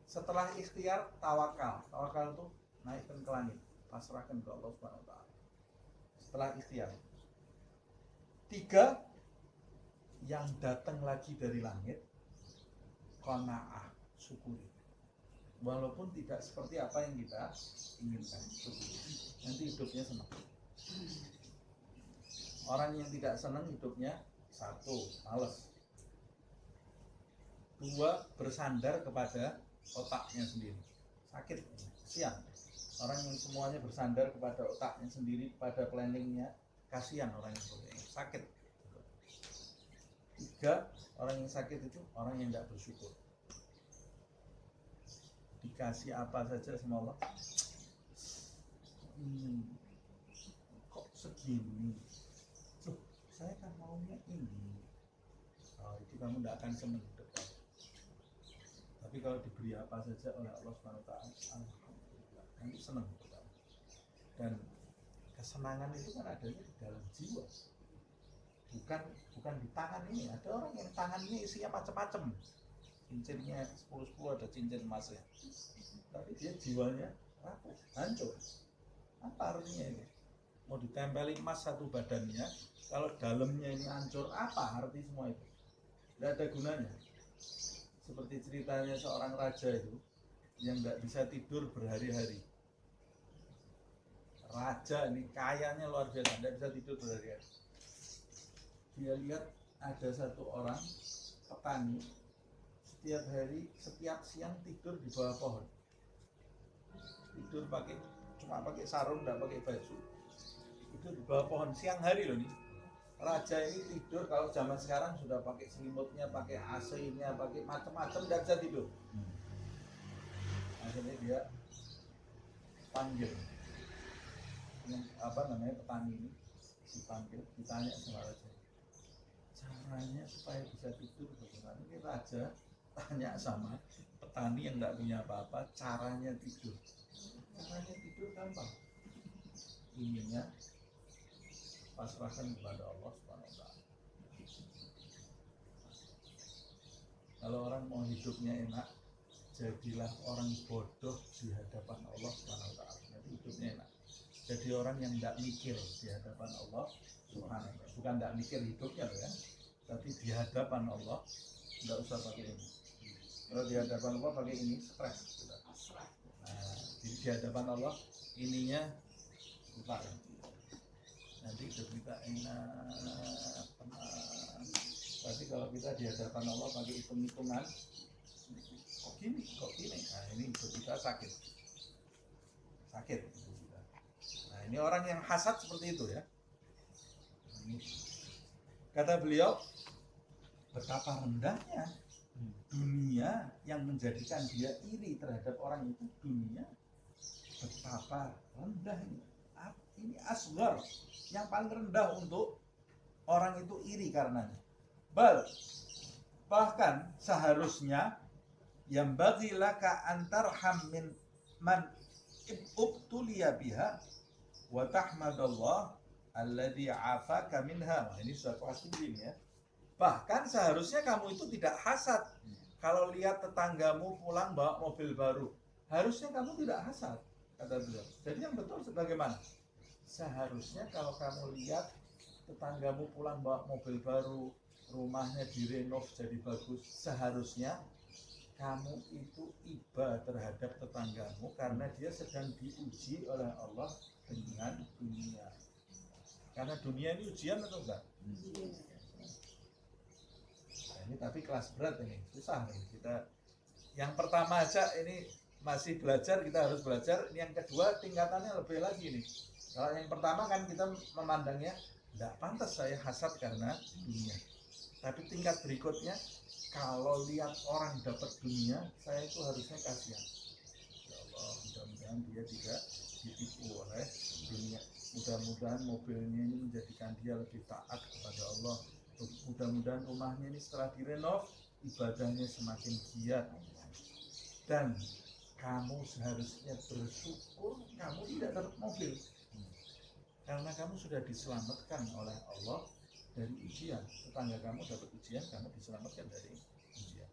Setelah ikhtiar tawakal. Tawakal itu naikkan ke langit, pasrahkan ke Allah Subhanahu wa Ta'ala. Setelah ikhtiar. Tiga, yang datang lagi dari langit, qanaah, syukuri. Walaupun tidak seperti apa yang kita inginkan, syukuri. Nanti hidupnya senang. Orang yang tidak senang hidupnya, satu, malas. Dua, bersandar kepada otaknya sendiri, sakit, kasihan. Orang yang semuanya bersandar kepada otaknya sendiri, pada planningnya, kasihan orang yang seperti ini, sakit. Tiga, orang yang sakit itu orang yang tidak bersyukur. Dikasih apa saja sama Allah, kok segini? Loh, saya kan maunya ini. Oh, itu kamu tidak akan senang hidup. Tapi kalau diberi apa saja oleh Allah Subhanahu wa taala, alhamdulillah, nanti senang. Dan kesenangan itu kan adanya di dalam jiwa. Bukan di tangan ini. Ada orang yang tangan ini isinya macam-macam. Cincinnya 10 ada cincin emasnya. Tapi dia jiwanya rapuh, hancur. Apa artinya ini? Mau ditempeli emas satu badannya, kalau dalamnya ini hancur, apa arti semua itu? Tidak ada gunanya. Seperti ceritanya seorang raja itu yang nggak bisa tidur berhari-hari. Raja ini kayanya luar biasa, nggak bisa tidur berhari-hari. Dia lihat ada satu orang petani setiap hari, setiap siang tidur di bawah pohon. Tidur cuma pakai sarung, nggak pakai baju. Tidur di bawah pohon siang hari loh nih. Raja ini tidur, kalau zaman sekarang sudah pakai selimutnya, pakai AC-nya, pakai macam-macam, nggak bisa tidur. Akhirnya dia panggil petani ini, dipanggil, ditanya sama raja, caranya supaya bisa tidur bagaimana? Ini raja tanya sama petani yang nggak punya apa-apa, caranya tidur gampang, ininya pasrahkan kepada Allah Subhanahu wa taala. Kalau orang mau hidupnya enak, jadilah orang bodoh di hadapan Allah Subhanahu wa taala. Nanti hidupnya enak. Jadi orang yang tidak mikir di hadapan Allah Subhanahu wa taala. Bukan tidak mikir hidupnya loh ya, tapi di hadapan Allah tidak usah pakai ini. Kalau di hadapan Allah pakai ini stres. Nah, di hadapan Allah ininya lupa. Nanti hidup kita enak, tenang. Tapi kalau kita di hadapan Allah pakai hitung-hitungan, kok gini, nah ini hidup kita sakit. Nah ini orang yang hasad seperti itu ya. Kata beliau, betapa rendahnya dunia yang menjadikan dia iri terhadap orang itu. Dunia betapa rendahnya. Ini asghar, yang paling rendah untuk orang itu iri karenanya. Bahkan seharusnya yang bagi laka antarham min man ubtuliya biha wa tahmadallah alladhi afaka minha. Nah, ini sudah pasti ini ya. Bahkan seharusnya kamu itu tidak hasad kalau lihat tetanggamu pulang bawa mobil baru. Harusnya kamu tidak hasad, kata beliau. Jadi yang betul sebagaimana? Seharusnya kalau kamu lihat tetanggamu pulang bawa mobil baru, rumahnya direnov jadi bagus, seharusnya kamu itu iba terhadap tetanggamu karena dia sedang diuji oleh Allah dengan dunia. Karena dunia ini ujian atau enggak? Nah, ini tapi kelas berat ini, susah nih kita. Yang pertama aja ini masih belajar, kita harus belajar. Ini yang kedua tingkatannya lebih lagi nih. Kalau yang pertama kan kita memandangnya tidak pantas saya hasad karena dunia. Tapi tingkat berikutnya, kalau lihat orang dapat dunia, saya itu harusnya kasihan. Ya Allah, mudah-mudahan dia tidak ditipu oleh dunia. Mudah-mudahan mobilnya ini menjadikan dia lebih taat kepada Allah. Mudah-mudahan rumahnya ini setelah direnov, ibadahnya semakin giat. Dan kamu seharusnya bersyukur kamu tidak dapat mobil. Karena kamu sudah diselamatkan oleh Allah dari ujian. Tetangga kamu dapat ujian, kamu diselamatkan dari ujian.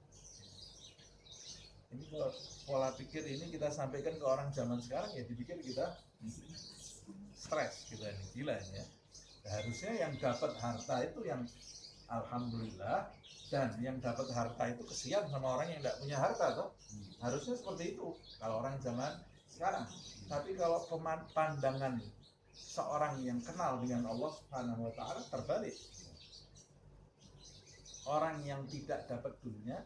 Ini kalau pola pikir ini kita sampaikan ke orang zaman sekarang, ya dipikir kita stres, kita ini gila ini ya. Harusnya yang dapat harta itu yang alhamdulillah, dan yang dapat harta itu kesian sama orang yang tidak punya harta toh. Harusnya seperti itu kalau orang zaman sekarang. Tapi kalau pandangan seorang yang kenal dengan Allah Subhanahu wa taala terbalik. Orang yang tidak dapat dunia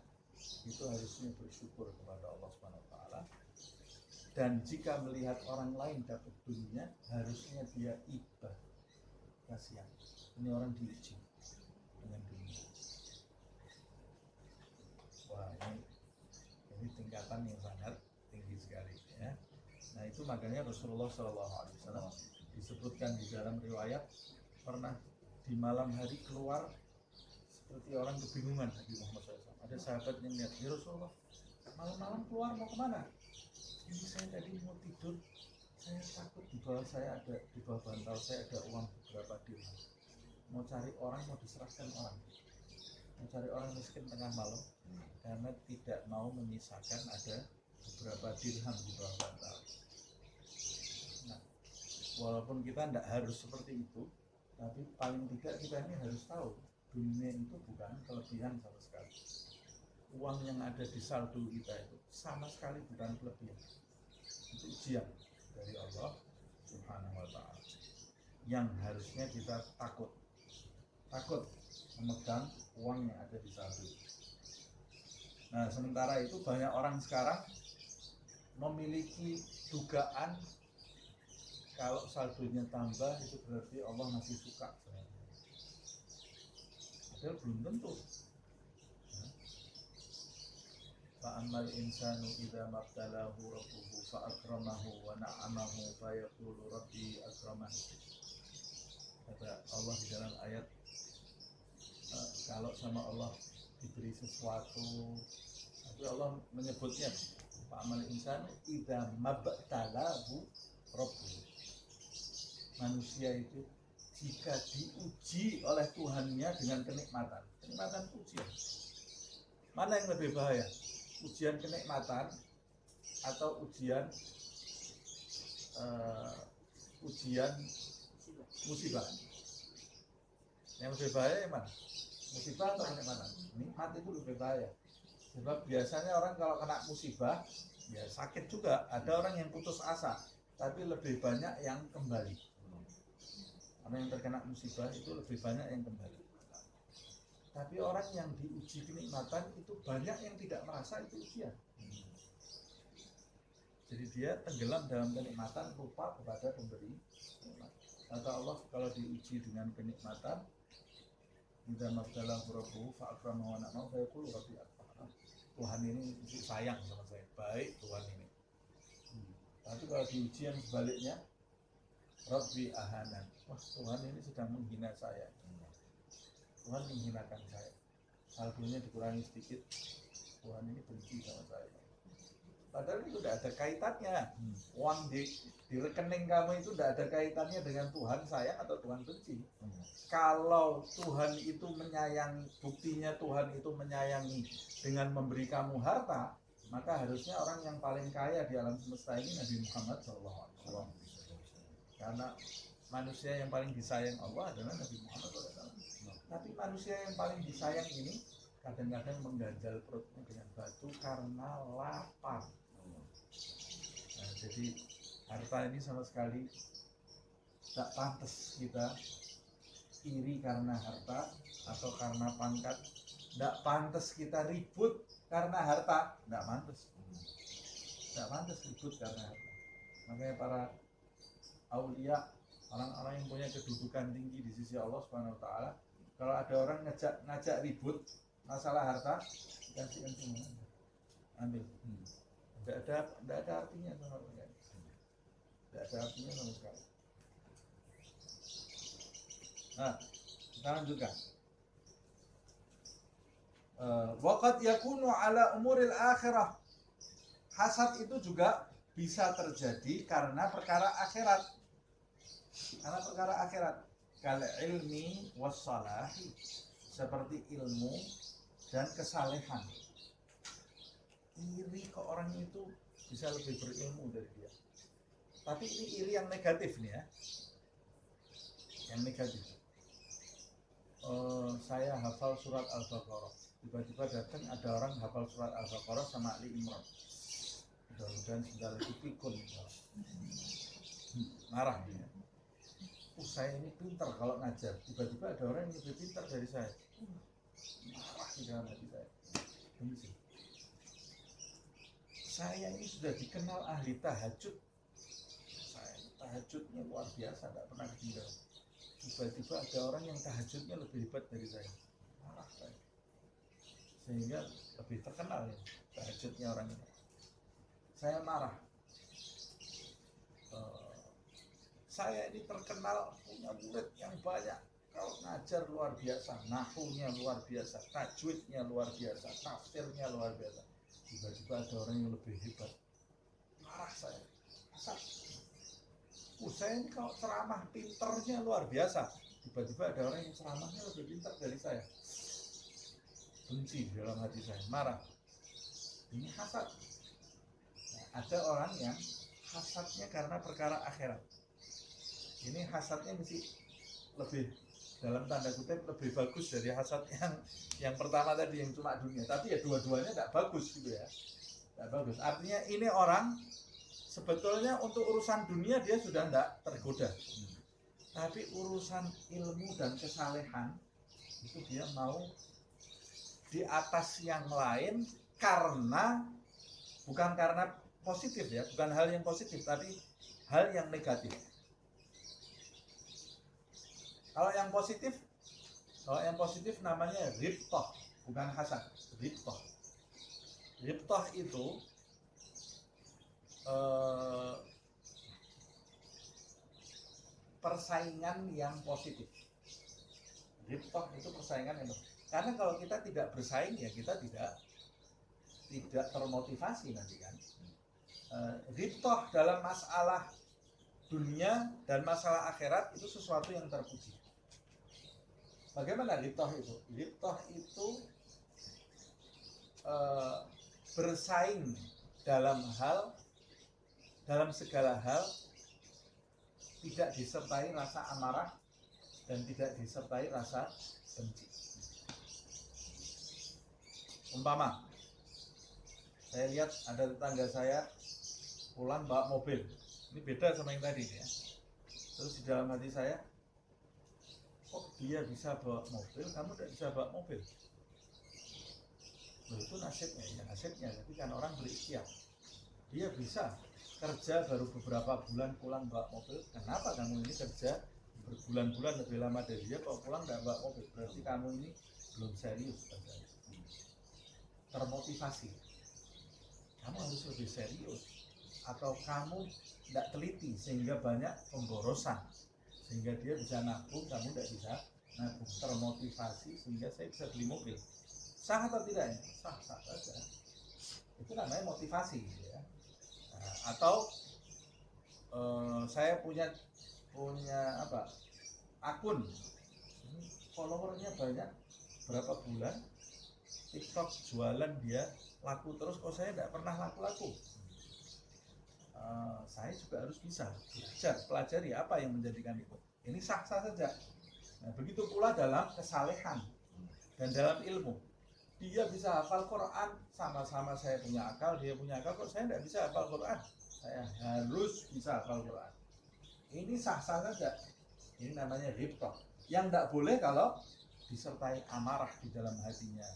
itu harusnya bersyukur kepada Allah Subhanahu wa taala. Dan jika melihat orang lain dapat dunia, harusnya dia iba. Kasihan. Ini orang diuji dengan dunia. Wah, ini tingkatan yang sangat tinggi sekali ya. Nah, itu makanya Rasulullah SAW disebutkan di dalam riwayat pernah di malam hari keluar seperti orang kebingungan Nabi Muhammad SAW. Ada sahabat yang lihat, ya Rasulullah, malam-malam keluar mau kemana? Ini saya tadi mau tidur, saya takut di bawah saya ada, di bawah bantal saya ada uang beberapa dirham. Mau cari orang, mau diserahkan orang. Mau cari orang miskin tengah malam, karena tidak mau menyisakan ada beberapa dirham di bawah bantal. Nah, walaupun kita tidak harus seperti itu, tapi paling tidak kita ini harus tahu dunia itu bukan kelebihan sama sekali. Uang yang ada di saldo kita itu sama sekali bukan kelebihan. Itu ujian dari Allah Subhanahu wa ta'ala yang harusnya kita takut memegang uang yang ada di saldo. Nah, sementara itu banyak orang sekarang memiliki dugaan kalau saldonya tambah itu berarti Allah masih suka. Padahal belum tentu. Fa'amal insanu idza mabtalahu rabbuhu fa'akramahu wa na'amahu fa yaqulu rabbi akraman. Kata Allah di dalam ayat, kalau sama Allah diberi sesuatu, tapi Allah menyebutnya fa'amal insanu idza mabtalahu rabbuhu. Manusia itu jika diuji oleh Tuhannya dengan kenikmatan ujian. Mana yang lebih bahaya? Ujian kenikmatan atau ujian musibah? Yang lebih bahaya yang mana? Musibah atau kenikmatan? Nikmat itu lebih bahaya. Sebab biasanya orang kalau kena musibah ya sakit juga. Ada orang yang putus asa, tapi lebih banyak yang kembali. Karena yang terkena musibah itu lebih banyak yang kembali. Tapi orang yang diuji kenikmatan itu banyak yang tidak merasa itu ujian. Jadi dia tenggelam dalam kenikmatan, lupa kepada pemberi nikmat. Kata Allah, kalau diuji dengan kenikmatan, idza mabtalahu rabbuhu fa'akramahu wa na'amahu fa yaqulu rabbi akram. Tuhan ini sayang sama saya, baik Tuhan ini. Tapi kalau diuji yang sebaliknya, Rabbi ahanan. Wah, Tuhan ini sedang menghina saya. Tuhan menghinakan saya. Saldonya dikurangi sedikit. Tuhan ini benci sama saya. Padahal itu tidak ada kaitannya. Uang di rekening kamu itu tidak ada kaitannya dengan Tuhan sayang atau Tuhan benci. Kalau Tuhan itu menyayangi, buktinya Tuhan itu menyayangi dengan memberi kamu harta, maka harusnya orang yang paling kaya di alam semesta ini Nabi Muhammad SAW. Karena manusia yang paling disayang Allah adalah Nabi Muhammad SAW. Tapi manusia yang paling disayang ini kadang-kadang mengganjal perutnya dengan batu karena lapar. Nah, jadi harta ini sama sekali tak pantas kita iri karena harta atau karena pangkat. Tidak pantas kita ribut karena harta. Tidak pantas. Tidak pantas ribut karena harta. Makanya para aulia, orang-orang yang punya kedudukan tinggi di sisi Allah Subhanahu wa ta'ala, kalau ada orang ngajak ribut masalah harta, kasihkan semua, ambil. Tidak ada artinya sama sekali. Tidak ada artinya sama sekali. Nah, kita lanjutkan. Waqad yakunu ala umuril akhirah. Hasad itu juga bisa terjadi karena perkara akhirat. Karena perkara akhirat. Kal ilmi wassalahi, seperti ilmu dan kesalehan. Iri ke orang itu bisa lebih berilmu dari dia. Tapi ini iri yang negatif nih ya. Yang negatif. Saya hafal surat Al-Baqarah. Tiba-tiba datang ada orang hafal surat Al-Baqarah sama Ali Imran. Mudah-mudahan sudah lagi pikun. Marah dia. Saya ini pintar kalau ngajar. Tiba-tiba ada orang yang lebih pintar dari saya. Marah di dalam hati saya. Benci. Saya ini sudah dikenal ahli tahajud. Saya tahajudnya luar biasa, tidak pernah ketinggalan. Tiba-tiba ada orang yang tahajudnya lebih hebat dari saya. Marah saya. Sehingga lebih terkenal ya tahajudnya orang ini. Saya marah. Saya ini terkenal punya murid yang banyak. Kalau ngajar luar biasa, nahunya luar biasa, tajwidnya luar biasa, tafsirnya luar biasa. tiba-tiba ada orang yang lebih hebat, marah saya. Hasad. Saya ini kalau ceramah pinternya luar biasa, tiba-tiba ada orang yang ceramahnya lebih pintar dari saya. Benci dalam hati saya, marah. Ini hasad. Nah, ada orang yang hasadnya karena perkara akhirat. Ini hasadnya mesti lebih, dalam tanda kutip, lebih bagus dari hasad yang pertama tadi yang cuma dunia. Tapi ya dua-duanya tidak bagus gitu ya, tidak bagus. Artinya ini orang sebetulnya untuk urusan dunia dia sudah tidak tergoda, tapi urusan ilmu dan kesalehan itu dia mau di atas yang lain, karena bukan karena positif ya, bukan hal yang positif, tapi hal yang negatif. Kalau yang positif namanya ribtoh, bukan hasad. Ribtoh itu persaingan yang positif. Ribtoh itu persaingan yang positif. Karena kalau kita tidak bersaing ya kita tidak termotivasi nanti kan. Ribtoh dalam masalah dunia dan masalah akhirat itu sesuatu yang terpuji. Bagaimana ribtoh itu? Ribtoh itu bersaing dalam segala hal, tidak disertai rasa amarah dan tidak disertai rasa benci. Umpama saya lihat ada tetangga saya pulang bawa mobil, ini beda sama yang tadi ya. Terus di dalam hati saya, kok dia bisa bawa mobil, kamu tidak bisa bawa mobil? Loh, itu nasibnya, ya nasibnya. Tapi kan orang berikhtiar, dia bisa kerja baru beberapa bulan pulang bawa mobil. Kenapa kamu ini kerja berbulan-bulan lebih lama dari dia, kok pulang tidak bawa mobil? Berarti kamu ini belum serius, termotivasi. Kamu harus lebih serius, atau kamu tidak teliti sehingga banyak pemborosan, sehingga dia bisa nabung, kamu tidak bisa nabung. Termotivasi sehingga saya bisa beli mobil. Sah atau tidak? Sah saja. Itu namanya motivasi ya. Nah, atau saya punya akun, followernya banyak, berapa bulan TikTok jualan dia laku terus, kok saya tidak pernah laku-laku. Saya juga harus bisa belajar, pelajari apa yang menjadikan itu. Ini sah-sah saja. Nah, begitu pula dalam kesalehan dan dalam ilmu. Dia bisa hafal Quran, sama-sama saya punya akal, dia punya akal, kok saya tidak bisa hafal Quran? Saya harus bisa hafal Quran. Ini sah-sah saja. Ini namanya ribtoh. Yang tidak boleh kalau disertai amarah di dalam hatinya.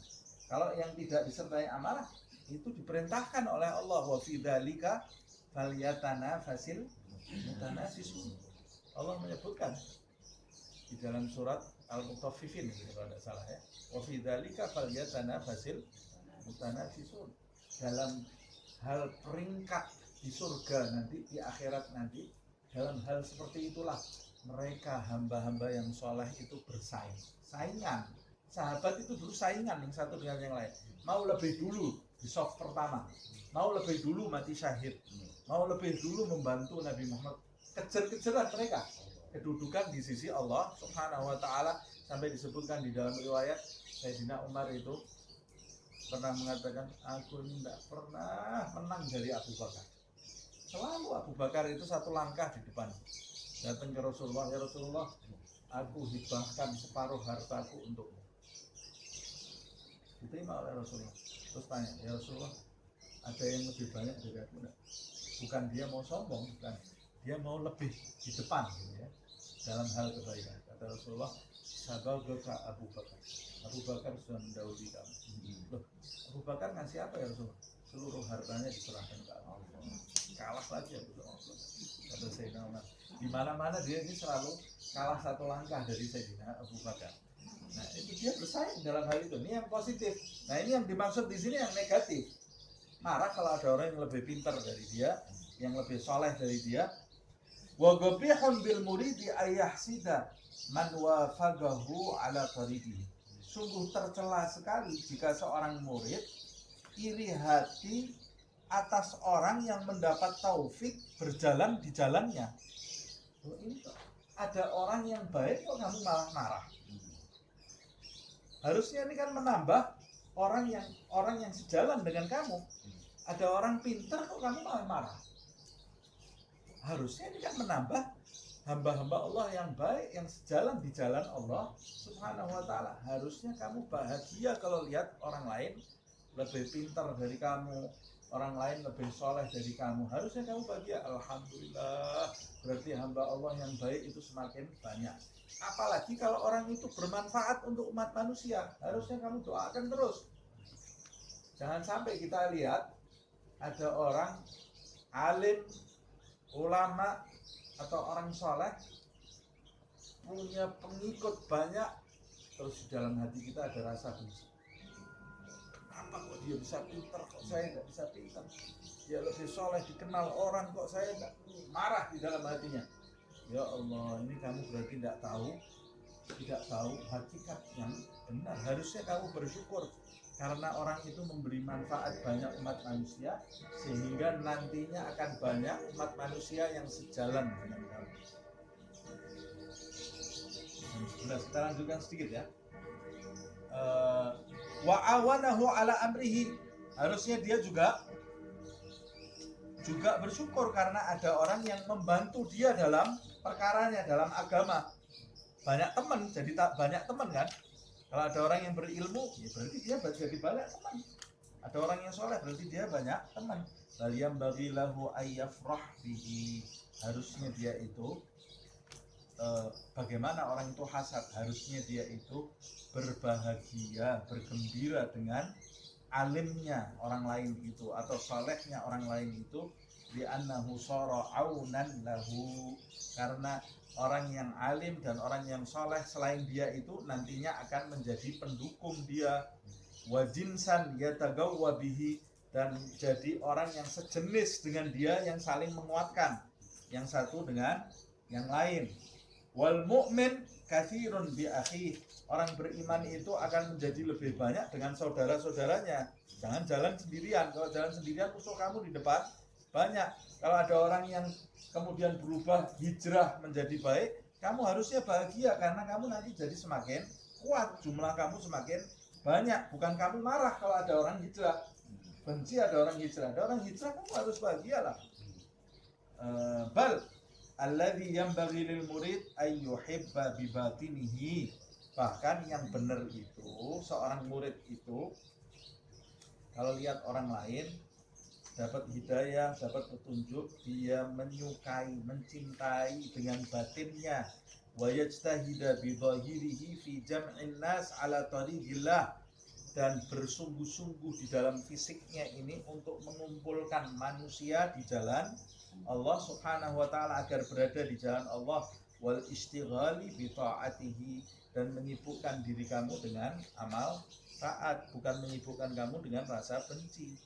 Kalau yang tidak disertai amarah, itu diperintahkan oleh Allah, wa fi dzalika falyatanafasil mutanafisun. Allah menyebutkan di dalam surat Al-Mutaffifin, kalau tidak salah ya, wa fi dzalika falyatanafasil mutanafisun. Dalam hal peringkat di surga nanti, di akhirat nanti, dalam hal seperti itulah mereka hamba-hamba yang soleh itu bersaing, saingan. Sahabat itu dulu saingan yang satu dengan yang lain, mau lebih dulu di soft pertama, mau lebih dulu mati syahid, mau lebih dulu membantu Nabi Muhammad. Kejar-kejaran mereka kedudukan di sisi Allah Subhanahu wa Ta'ala, sampai disebutkan di dalam riwayat Sayyidina Umar itu pernah mengatakan, aku ini tidak pernah menang dari Abu Bakar. Selalu Abu Bakar itu satu langkah di depan. Datang ke Rasulullah, ya Rasulullah, aku hibahkan separuh hartaku untukmu. Diterima oleh Rasulullah. Terus tanya, ya Rasulullah, ada yang lebih banyak dari aku enggak? Bukan dia mau sombong, bukan, dia mau lebih di depan gitu ya, dalam hal kebaikan. Kata Rasulullah, sabaqaka Abu Bakar. Abu Bakar sudah mendahului kamu. Loh, Abu Bakar ngasih apa ya Rasulullah? Seluruh hartanya diserahkan ke Allah. Kalah lagi Abu Bakar. Kata Sayyidina Umar, di mana-mana dia ini selalu kalah satu langkah dari Sayyidina Abu Bakar. Nah, itu dia bersaing dalam hal itu. Ini yang positif. Nah, ini yang dimaksud di sini yang negatif. Marah kalau ada orang yang lebih pintar dari dia, yang lebih soleh dari dia. Wa ghabihun bil muridi ayahsida man wafagahu ala tariqihi. Sungguh tercela sekali jika seorang murid iri hati atas orang yang mendapat taufik berjalan di jalannya. Oh, ini kok ada orang yang baik kok kamu malah marah. Harusnya ini kan menambah orang yang sejalan dengan kamu. Ada orang pintar kok kamu malah marah. Harusnya ini kan menambah hamba-hamba Allah yang baik, yang sejalan di jalan Allah Subhanahu wa ta'ala. Harusnya kamu bahagia kalau lihat orang lain lebih pintar dari kamu, orang lain lebih soleh dari kamu. Harusnya kamu bahagia. Alhamdulillah, berarti hamba Allah yang baik itu semakin banyak. Apalagi kalau orang itu bermanfaat untuk umat manusia, harusnya kamu doakan terus. Jangan sampai kita lihat ada orang alim, ulama, atau orang soleh punya pengikut banyak, terus di dalam hati kita ada rasa benci. Kenapa kok dia bisa pintar, kok saya nggak bisa pintar? Dia lebih soleh, dikenal orang, kok saya nggak? Marah di dalam hatinya. Ya Allah, ini kamu berarti tidak tahu hakikat yang benar. Harusnya kamu bersyukur karena orang itu memberi manfaat banyak umat manusia, sehingga nantinya akan banyak umat manusia yang sejalan dengan kamu. Kita lanjutkan sedikit ya. Wa awanahu ala amrihi, harusnya dia juga bersyukur karena ada orang yang membantu dia dalam perkaranya, dalam agama. Banyak teman, jadi tak banyak teman kan. Kalau ada orang yang berilmu, ya berarti dia jadi banyak teman. Ada orang yang soleh, berarti dia banyak teman. Baliyam bagilahu ayyafrah bihi, harusnya dia itu bagaimana orang itu hasad, harusnya dia itu berbahagia, bergembira dengan alimnya orang lain itu atau salehnya orang lain itu, li'annahu shara aunan lahu, karena orang yang alim dan orang yang saleh selain dia itu nantinya akan menjadi pendukung dia, wa jinsan yatagawwa bihi, dan jadi orang yang sejenis dengan dia, yang saling menguatkan yang satu dengan yang lain. Wal mu'min katsirun bi akhi, orang beriman itu akan menjadi lebih banyak dengan saudara-saudaranya. Jangan jalan sendirian. Kalau jalan sendirian musuh kamu di depan banyak. Kalau ada orang yang kemudian berubah hijrah menjadi baik, kamu harusnya bahagia karena kamu nanti jadi semakin kuat, jumlah kamu semakin banyak. Bukan kamu marah kalau ada orang hijrah, benci ada orang hijrah. Ada orang hijrah kamu harus bahagialah. Bal alladzi yanbaghi lil murid ay yuhibba bi batinihi, bahkan yang benar itu seorang murid itu kalau lihat orang lain dapat hidayah, dapat petunjuk, dia menyukai, mencintai dengan batinnya, wa yajtahida bi dhahirihi fi jam'in nas ala tariqillah, dan bersungguh-sungguh di dalam fisiknya ini untuk mengumpulkan manusia di jalan Allah Subhanahu wa ta'ala, agar berada di jalan Allah, wal istighali bi ta'atihi, dan menyibukkan diri kamu dengan amal taat, bukan menyibukkan kamu dengan rasa benci.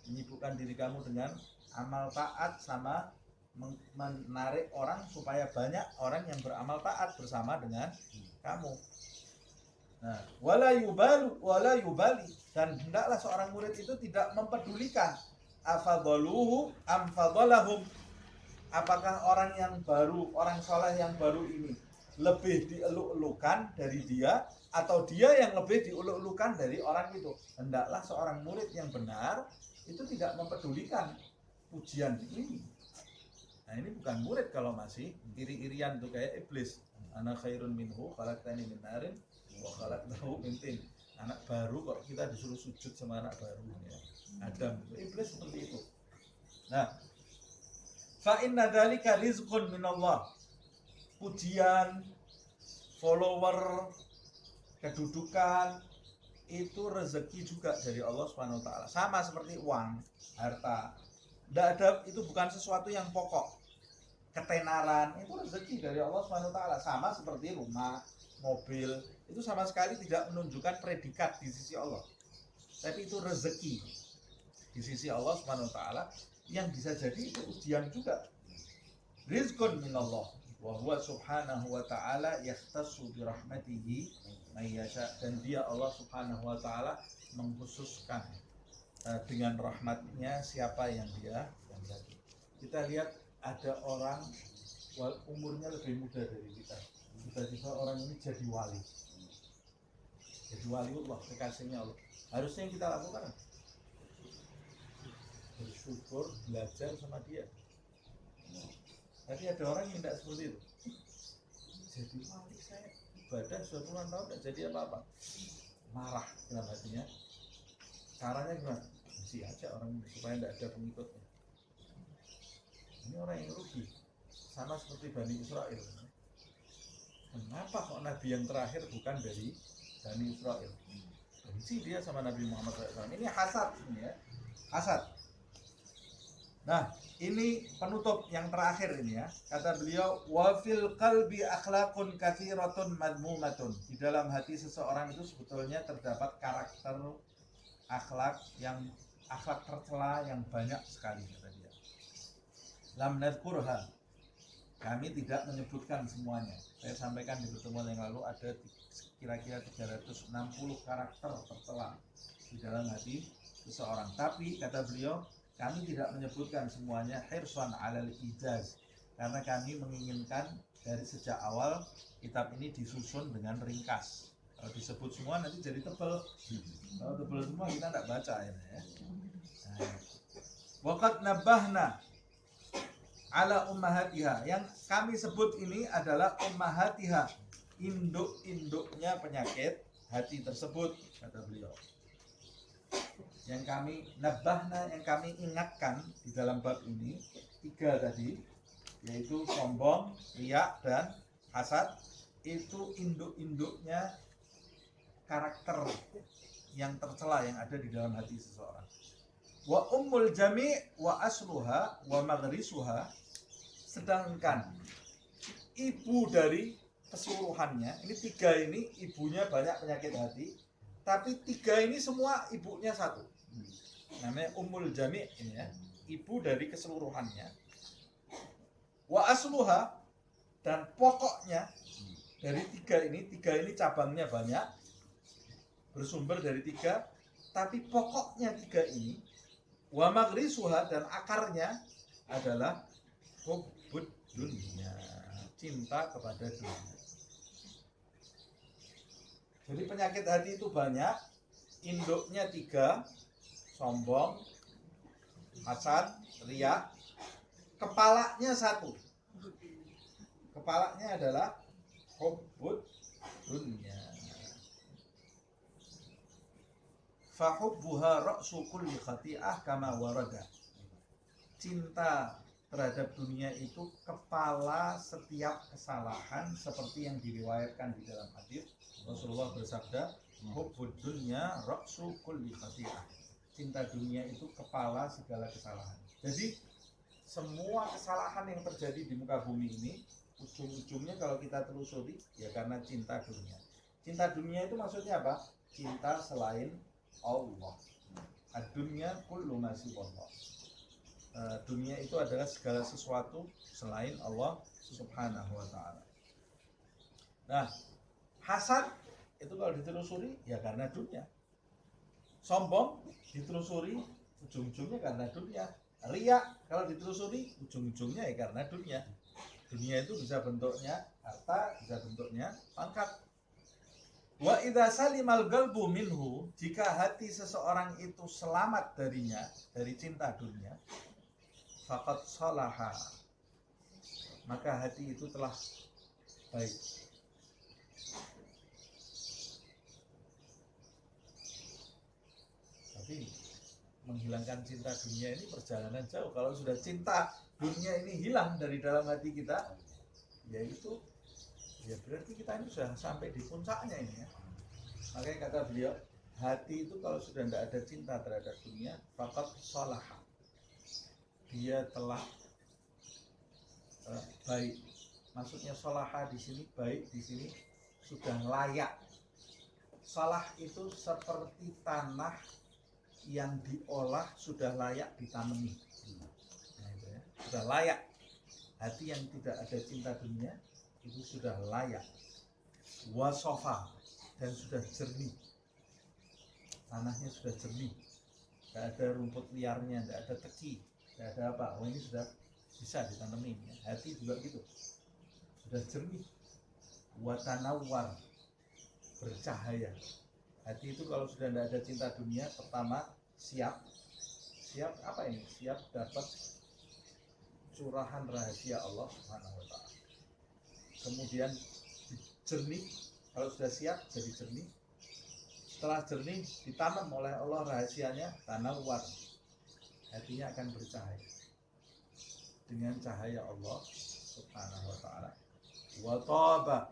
Menyibukkan diri kamu dengan amal taat sama menarik orang supaya banyak orang yang beramal taat bersama dengan kamu. Nah, wala yubali, dan hendaklah seorang murid itu tidak mempedulikan afadaluhu am fadalahum, apakah orang yang baru, orang soleh yang baru ini lebih dieluk-elukan dari dia atau dia yang lebih dieluk-elukan dari orang itu. Hendaklah seorang murid yang benar itu tidak mempedulikan pujian ini. Nah, ini bukan murid kalau masih iri-irian tuh kayak iblis. Ana khairun minhu khalaqtani min narin wa khalaqtahu min tin. Anak baru kok kita disuruh sujud sama anak baru ya. Adam, iblis seperti itu. Nah, fa inna dzalika rizqun minallah. Pujian, follower, kedudukan itu rezeki juga dari Allah Subhanahu wa taala. Sama seperti uang, harta. Tidak ada, itu bukan sesuatu yang pokok. Ketenaran itu rezeki dari Allah Subhanahu wa taala. Sama seperti rumah, mobil, itu sama sekali tidak menunjukkan predikat di sisi Allah. Tapi itu rezeki di sisi Allah Subhanahu wa taala, yang bisa jadi itu ujian juga. Rizqun minallah wa huwa subhanahu wa ta'ala yahtassu bi rahmatihi may yasha, dan dia Allah Subhanahu wa taala mengkhususkan dengan rahmatnya siapa yang dia kehendaki. Kita lihat ada orang umurnya lebih muda dari kita, tiba-tiba orang ini jadi wali Allah, kekasihnya Allah. Harusnya yang kita lakukan bersyukur, belajar sama dia. Tapi ada orang yang tidak seperti itu. Jadi wali, saya ibadah sudah puluhan tahun tidak jadi apa-apa, marah dalam hatinya. Caranya gimana? Isi aja orang ini supaya tidak ada pengikutnya. Ini orang yang rugi, sama seperti Bani Israel. Kenapa kok Nabi yang terakhir bukan dari Bani Israel? Benci dia sama Nabi Muhammad SAW. Ini hasad, ini ya, hasad. Nah, ini penutup yang terakhir ini ya. Kata beliau, wa fil qalbi akhlaqun katsiratun madmumatun. Di dalam hati seseorang itu sebetulnya terdapat karakter akhlak tercela yang banyak sekali, kata dia. Lam nadhkurha. Kami tidak menyebutkan semuanya. Saya sampaikan di pertemuan yang lalu ada kira-kira 360 karakter tercela di dalam hati seseorang. Tapi kata beliau, kami tidak menyebutkan semuanya hirsan 'alal ijaz, karena kami menginginkan dari sejak awal kitab ini disusun dengan ringkas. Kalau disebut semua nanti jadi tebal. Kalau tebal semua kita tidak baca ya. Waqad nabbahna ala ummahatiha. Yang kami sebut ini adalah ummahatiha, induk-induknya penyakit hati tersebut, kata beliau. Yang kami nabbahna, yang kami ingatkan di dalam bab ini 3 tadi, yaitu sombong, riya, dan hasad. Itu induk-induknya karakter yang tercela yang ada di dalam hati seseorang. Wa ummul jami' wa asluha wa maghrisuha. Sedangkan ibu dari keseluruhannya, ini 3 ini ibunya banyak penyakit hati, tapi 3 ini semua ibunya satu. Namanya ummul jami' ini ya, ibu dari keseluruhannya. Wa asluha, dan pokoknya dari 3 ini cabangnya banyak, bersumber dari 3, tapi pokoknya 3 ini, wa maghrisuha, dan akarnya adalah hubbud dunya, cinta kepada dunia. Jadi penyakit hati itu banyak, induknya 3, sombong, hasad, riya. Kepalanya 1. Kepalanya adalah hubbud dunya. Fahubbuha ra'su kulli khati'ah kama warada. Cinta terhadap dunia itu kepala setiap kesalahan, seperti yang diriwayatkan di dalam hadis. Rasulullah bersabda, hubbud dunya ra'su kulli khati'ah. Cinta dunia itu kepala segala kesalahan. Jadi semua kesalahan yang terjadi di muka bumi ini, ujung-ujungnya kalau kita telusuri, ya karena cinta dunia. Cinta dunia itu maksudnya apa? Cinta selain Allah. Ad-dunya kullu ma siwallah. Dunia itu adalah segala sesuatu selain Allah Subhanahu wa ta'ala. Nah, hasad itu kalau ditelusuri ya karena dunia. Sombong ditelusuri ujung-ujungnya karena dunia. Riya kalau ditelusuri ujung-ujungnya ya karena dunia. Dunia itu bisa bentuknya harta, bisa bentuknya pangkat. Wa idza salimal qalbu minhu, jika hati seseorang itu selamat darinya, dari cinta dunia, faqad salaha, maka hati itu telah baik. Tapi menghilangkan cinta dunia ini perjalanan jauh. Kalau sudah cinta dunia ini hilang dari dalam hati kita, ya itu, ya berarti kita ini sudah sampai di puncaknya ini ya. Makanya kata beliau, hati itu kalau sudah tidak ada cinta terhadap dunia, faqad salaha, dia telah baik. Maksudnya salaha di sini baik, di sini sudah layak. Salah itu seperti tanah yang diolah sudah layak ditanami. Nah, itu ya. Sudah layak. Hati yang tidak ada cinta dunia itu sudah layak. Wasofa, dan sudah jernih. Tanahnya sudah jernih. tidak ada rumput liarnya, tidak ada teki, tidak ada apa. Oh ini sudah bisa ditanemin. Hati juga gitu, sudah jernih, watanawar, bercahaya. Hati itu kalau sudah tidak ada cinta dunia, pertama siap apa ini? Siap dapat curahan rahasia Allah Subhanahu wa Ta'ala. Kemudian jernih, kalau sudah siap jadi jernih. Setelah jernih ditanam oleh Allah rahasianya, tanawwar, hatinya akan bercahaya dengan cahaya Allah Subhanahu wa Ta'ala. Wa taba,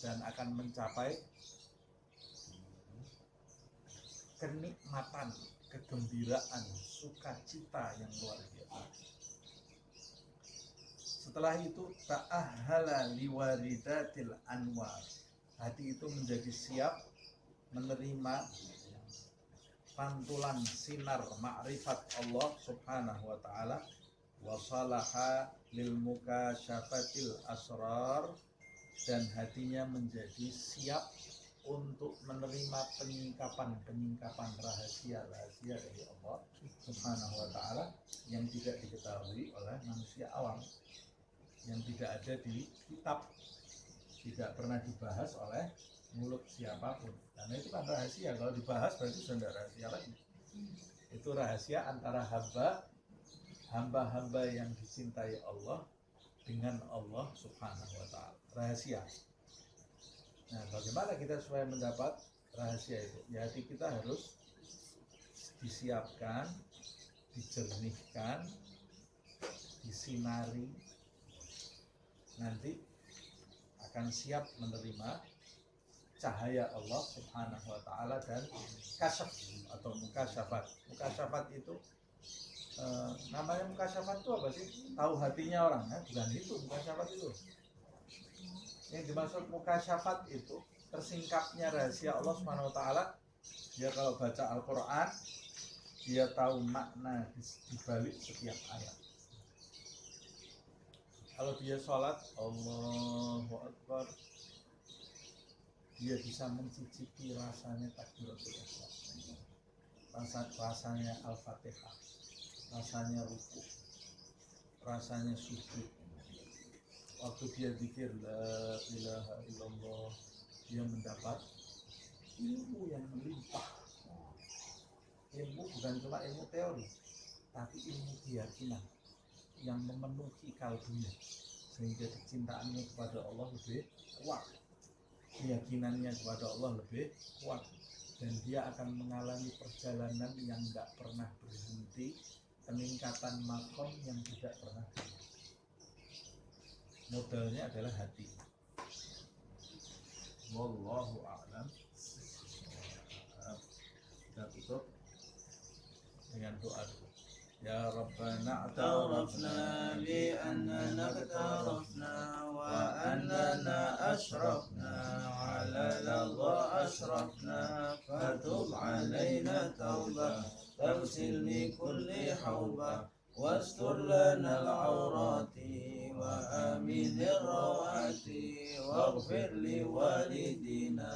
dan akan mencapai kenikmatan, kegembiraan, sukacita yang luar biasa. Setelah itu ta'ahhala liwaridatil anwar, hati itu menjadi siap menerima pantulan sinar ma'rifat Allah Subhanahu wa Ta'ala, wa salaha lil mukasyafatil asrar, dan hatinya menjadi siap untuk menerima penyingkapan rahasia dari Allah Subhanahu wa Ta'ala yang tidak diketahui oleh manusia awam, yang tidak ada di kitab, tidak pernah dibahas oleh mulut siapapun. Karena itu kan rahasia, kalau dibahas berarti sudah tidak rahasia lagi. Itu rahasia antara hamba-hamba yang dicintai Allah dengan Allah Subhanahu wa Ta'ala. Rahasia. Nah, bagaimana kita supaya mendapat rahasia itu? Ya, hati kita harus disiapkan, dijernihkan, disinari, nanti akan siap menerima cahaya Allah Subhanahu wa Ta'ala dan kasyaf atau mukasyafat. Mukasyafat itu namanya mukasyafat itu apa sih? Tahu hatinya orang, ya? Bukan itu mukasyafat itu. Yang dimaksud mukasyafat itu tersingkapnya rahasia Allah Subhanahu wa Ta'ala. Dia kalau baca Al-Quran, dia tahu makna di balik setiap ayat. Kalau dia sholat, Allahu Akbar, dia bisa mencicipi rasanya takbiratul ihram, rasanya Al-Fatihah, rasanya ruku, rasanya sujud. Waktu dia zikir la ilaha illallah, dia mendapat ilmu yang melimpah. Ilmu bukan cuma ilmu teori, tapi ilmu keyakinan yang memenuhi kalbunya, sehingga kecintaannya kepada Allah lebih kuat, keyakinannya kepada Allah lebih kuat, dan dia akan mengalami perjalanan yang tidak pernah berhenti, peningkatan makom yang tidak pernah berhenti. Modalnya adalah hati. Wallahu a'lam. Kita tutup dengan doa dulu. Ya Rabbana a'tarafna bi annana a'tarafna wa annana ashrafna ala Allah ashrafna fatub alaina tawbah tagsil min kulli hawbah wastur lana al-awrati wa amin ar-rawati waghfir li walidina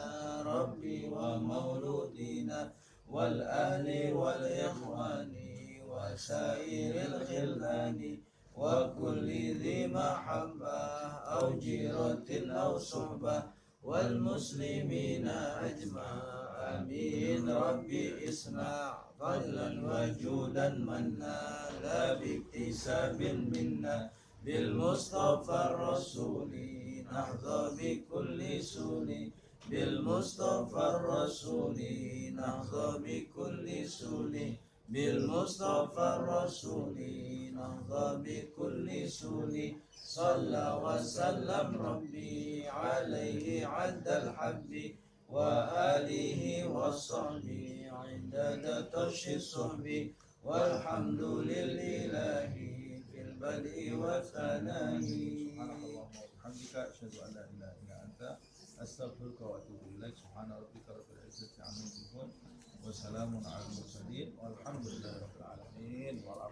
rabbi wa mauludina wal ahli wal ikhwani wa sairil khilani wa kulli dhi mahabbah aw jiratin aw suhbah wal muslimina ajma' amin rabbi isma' fadlan wa judan manna la biktisabin minna bil mustafa rasuli nahdha bi kulli suni bil mustafa rasuli nahdha bi kulli suni bil mustafa rasuli nahdha bi kulli suni salla wa sallam rabbi alaihi addal habbi wa alihi wa sahbihi indada tashi sahbi walhamdulillahi fil bad'i wa thanahi. Subhanallah wa bihamdika asyhadu an la ilaha illa anta astaghfiruka wa atubu ilaik. Subhana rabbika rabbil izzati amma yasifun wa salamun alal mursalin walhamdulillahi rabbil alamin wal